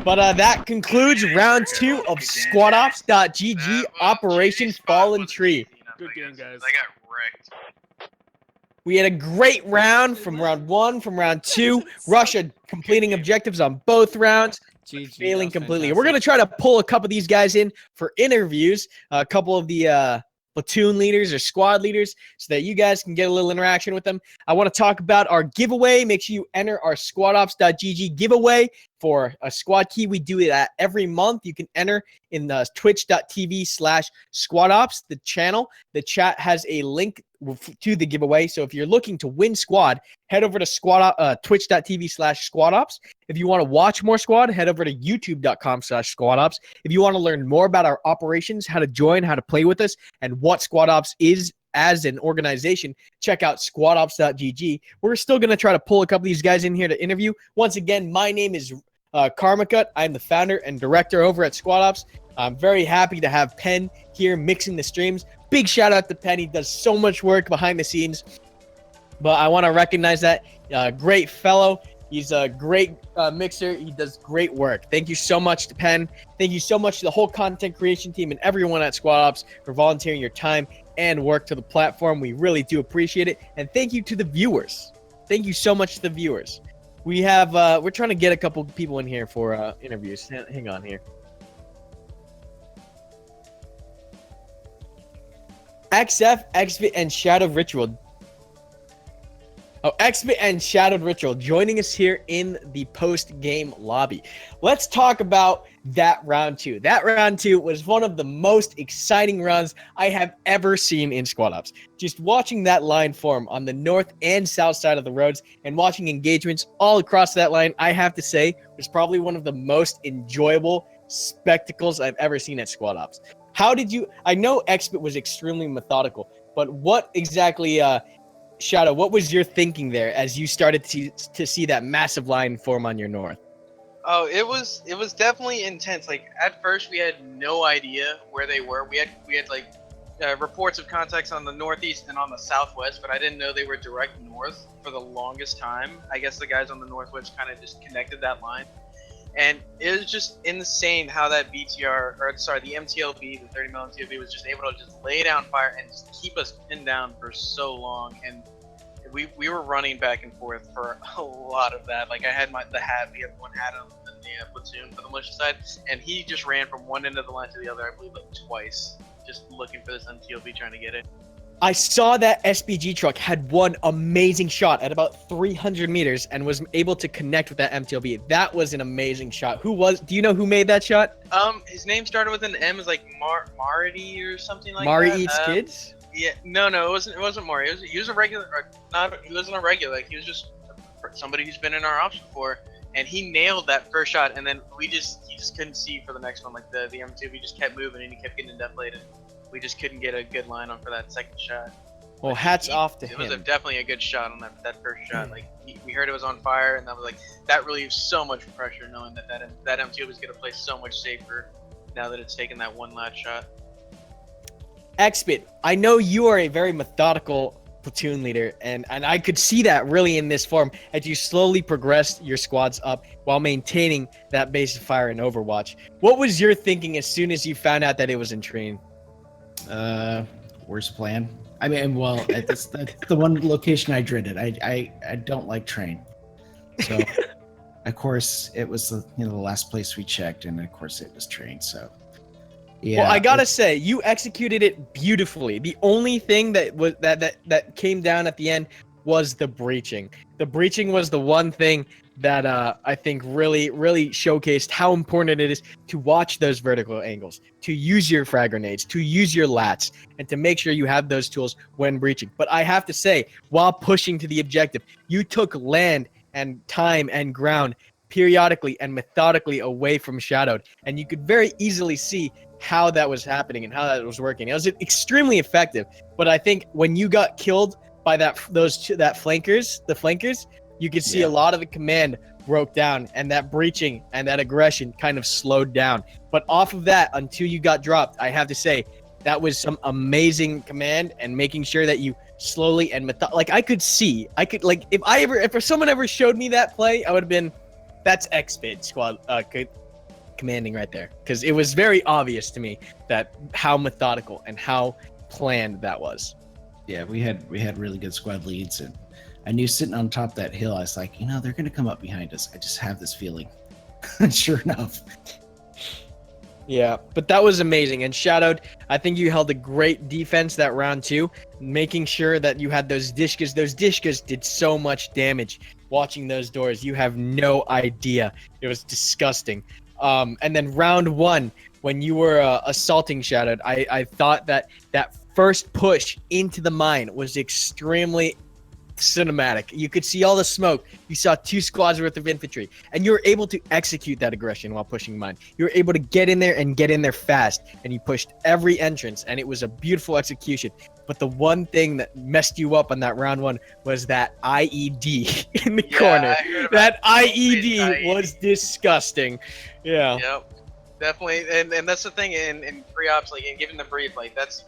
but that concludes round 2 of SquadOps.gg Operation Fallen Tree. Good game, guys. I got wrecked. We had a great round from round 1, from round 2. Russia completing objectives on both rounds, failing completely. We're going to try to pull a couple of these guys in for interviews, a couple of the platoon leaders or squad leaders, so that you guys can get a little interaction with them. I want to talk about our giveaway. Make sure you enter our SquadOps.gg giveaway for a squad key. We do it every month. You can enter in the twitch.tv/SquadOps, the channel. The chat has a link to the giveaway. So if you're looking to win squad, head over to twitch.tv/SquadOps. If you want to watch more squad, head over to youtube.com/SquadOps. If you want to learn more about our operations, how to join, how to play with us, and what SquadOps is as an organization, check out SquadOps.gg. We're still going to try to pull a couple of these guys in here to interview. Once again, my name is Karmakut. I'm the founder and director over at SquadOps. I'm very happy to have Penn here mixing the streams. Big shout out to Penn. He does so much work behind the scenes. But I want to recognize that. Great fellow. He's a great mixer. He does great work. Thank you so much to Penn. Thank you so much to the whole content creation team and everyone at SquadOps for volunteering your time and work to the platform. We really do appreciate it. And thank you to the viewers. Thank you so much to the viewers. We have, we're trying to get a couple people in here for interviews. Hang on here. XF, XV, and Shadowed Ritual. Oh, XV and Shadowed Ritual joining us here in the post-game lobby. Let's talk about that round 2. That round 2 was one of the most exciting rounds I have ever seen in SquadOps. Just watching that line form on the north and south side of the roads and watching engagements all across that line, I have to say, was probably one of the most enjoyable spectacles I've ever seen at SquadOps. How did you... I know XBit was extremely methodical, but what exactly... Shadow, what was your thinking there as you started to see that massive line form on your north? Oh, it was definitely intense. Like at first, we had no idea where they were. We had like reports of contacts on the northeast and on the southwest, but I didn't know they were direct north for the longest time. I guess the guys on the northwest kind of just connected that line, and it was just insane how that BTR, or sorry, the MTLB, the 30 mil MTLB, was just able to just lay down fire and just keep us pinned down for so long. And we were running back and forth for a lot of that. Like I had the hat, we had one hat on the platoon for the militia side, and he just ran from one end of the line to the other, I believe like twice, just looking for this MTLB, trying to get it. I saw that SPG truck had one amazing shot at about 300 meters and was able to connect with that MTLB. That was an amazing shot. Do you know who made that shot? His name started with an M, is like Marty or something like Mari that. Eats Kids? Yeah, no, it wasn't Mari. He was a regular, he wasn't a regular. Like, he was just somebody who's been in our ops before, and he nailed that first shot. And then he just couldn't see for the next one. Like the M2, we just kept moving and he kept getting deflated. We just couldn't get a good line on for that second shot. Well, hats off to It was him. definitely a good shot on that first shot. Like we heard it was on fire, and that was like that relieved so much pressure, knowing that M2 was gonna play so much safer now that it's taken that one last shot. Xbit, I know you are a very methodical platoon leader, and I could see that really in this form as you slowly progressed your squads up while maintaining that base of fire in Overwatch. What was your thinking as soon as you found out that it was in train? Worst plan. I mean, well, that's the one location I dreaded. I don't like train, so of course it was the last place we checked, and of course it was train. So yeah. Well, I gotta say, you executed it beautifully. The only thing that was that came down at the end was the breaching. The breaching was the one thing that I think really showcased how important it is to watch those vertical angles, to use your frag grenades, to use your lats, and to make sure you have those tools when breaching. But I have to say, while pushing to the objective, you took land and time and ground periodically and methodically away from Shadowed, and you could very easily see how that was happening and how that was working. It was extremely effective. But I think when you got killed by the flankers, you could see a lot of the command broke down, and that breaching and that aggression kind of slowed down. But off of that, until you got dropped, I have to say that was some amazing command and making sure that you slowly and if someone ever showed me that play, I would have been, that's Xbit squad commanding right there, because it was very obvious to me that how methodical and how planned that was. Yeah, we had really good squad leads, and I knew sitting on top of that hill, I was like, they're gonna come up behind us. I just have this feeling. And sure enough. Yeah, but that was amazing. And Shadowed, I think you held a great defense that round too, making sure that you had those Dishkas. Those Dishkas did so much damage. Watching those doors, you have no idea. It was disgusting. And then round one, when you were assaulting Shadowed, I thought that first push into the mine was extremely cinematic. You could see all the smoke. You saw 2 squads worth of infantry, and you were able to execute that aggression while pushing mine. You were able to get in there and get in there fast, and you pushed every entrance, and it was a beautiful execution. But the one thing that messed you up on that round one was that IED in the corner. That IED was disgusting. Yeah. Yep. Definitely, and that's the thing in pre-ops, like in giving the brief, that's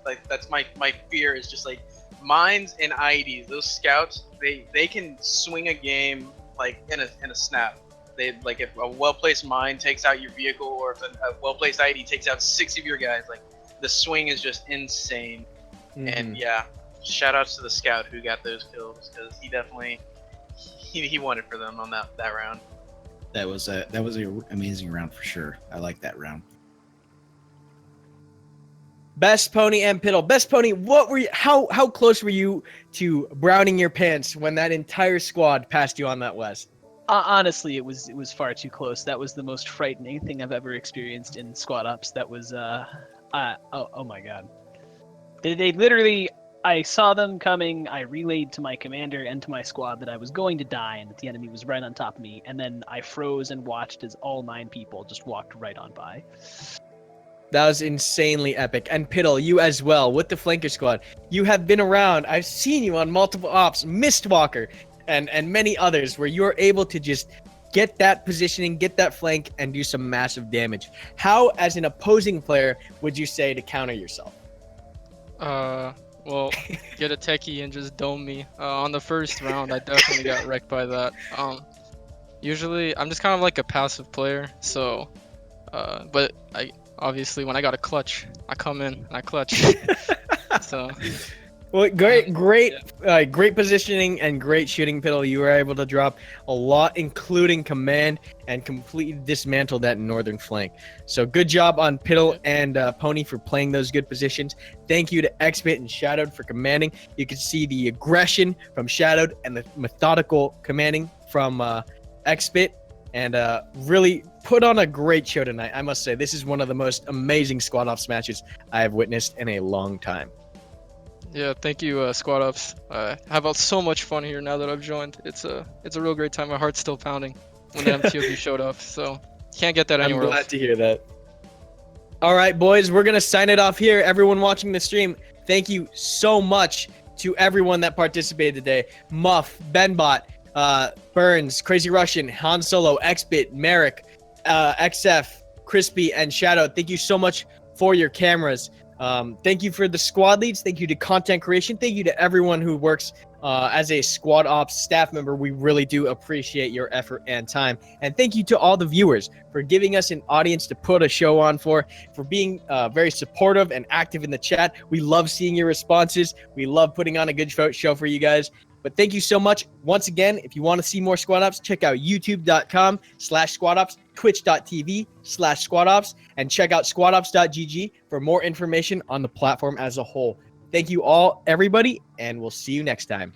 my fear is just like mines and IEDs. Those scouts, they can swing a game like in a snap. They like if a well-placed mine takes out your vehicle, or if a well-placed IED takes out 6 of your guys, like the swing is just insane. And yeah, shout outs to the scout who got those kills, because he definitely he won it for them on that round. That was a amazing round for sure. I like that round. Best Pony and Piddle. Best Pony, what were you? How close were you to browning your pants when that entire squad passed you on that west? Honestly, it was far too close. That was the most frightening thing I've ever experienced in squad ops. That was oh my god. They literally, I saw them coming, I relayed to my commander and to my squad that I was going to die and that the enemy was right on top of me, and then I froze and watched as all 9 people just walked right on by. That was insanely epic. And Piddle, you as well, with the flanker squad. You have been around. I've seen you on multiple ops, Mistwalker, and many others, where you're able to just get that positioning, get that flank, and do some massive damage. How, as an opposing player, would you say to counter yourself? Well, get a techie and just dome me. On the first round, I definitely got wrecked by that. Usually, I'm just kind of like a passive player, so, but obviously when I got a clutch, I come in and I clutch. So. Well, great positioning and great shooting, Piddle. You were able to drop a lot, including command, and completely dismantle that northern flank. So good job on Piddle and Pony for playing those good positions. Thank you to Xbit and Shadowed for commanding. You can see the aggression from Shadowed and the methodical commanding from Xbit, and really put on a great show tonight. I must say, this is one of the most amazing squad ops matches I have witnessed in a long time. Yeah, thank you, Squad Ops. I have so much fun here now that I've joined. It's a real great time. My heart's still pounding when the MTOB showed up, so can't get that anywhere else. I'm glad to hear that. All right, boys, we're going to sign it off here. Everyone watching the stream, thank you so much to everyone that participated today. Muff, Benbot, Burns, Crazy Russian, Han Solo, Xbit, Merrick, XF, Crispy, and Shadow. Thank you so much for your cameras. Thank you for the squad leads. Thank you to content creation. Thank you to everyone who works as a squad ops staff member. We really do appreciate your effort and time. And thank you to all the viewers for giving us an audience to put a show on for being very supportive and active in the chat. We love seeing your responses. We love putting on a good show for you guys. But thank you so much. Once again, if you want to see more Squad Ops, check out youtube.com/Squad Ops, twitch.tv/Squad Ops, and check out squadops.gg for more information on the platform as a whole. Thank you all, everybody, and we'll see you next time.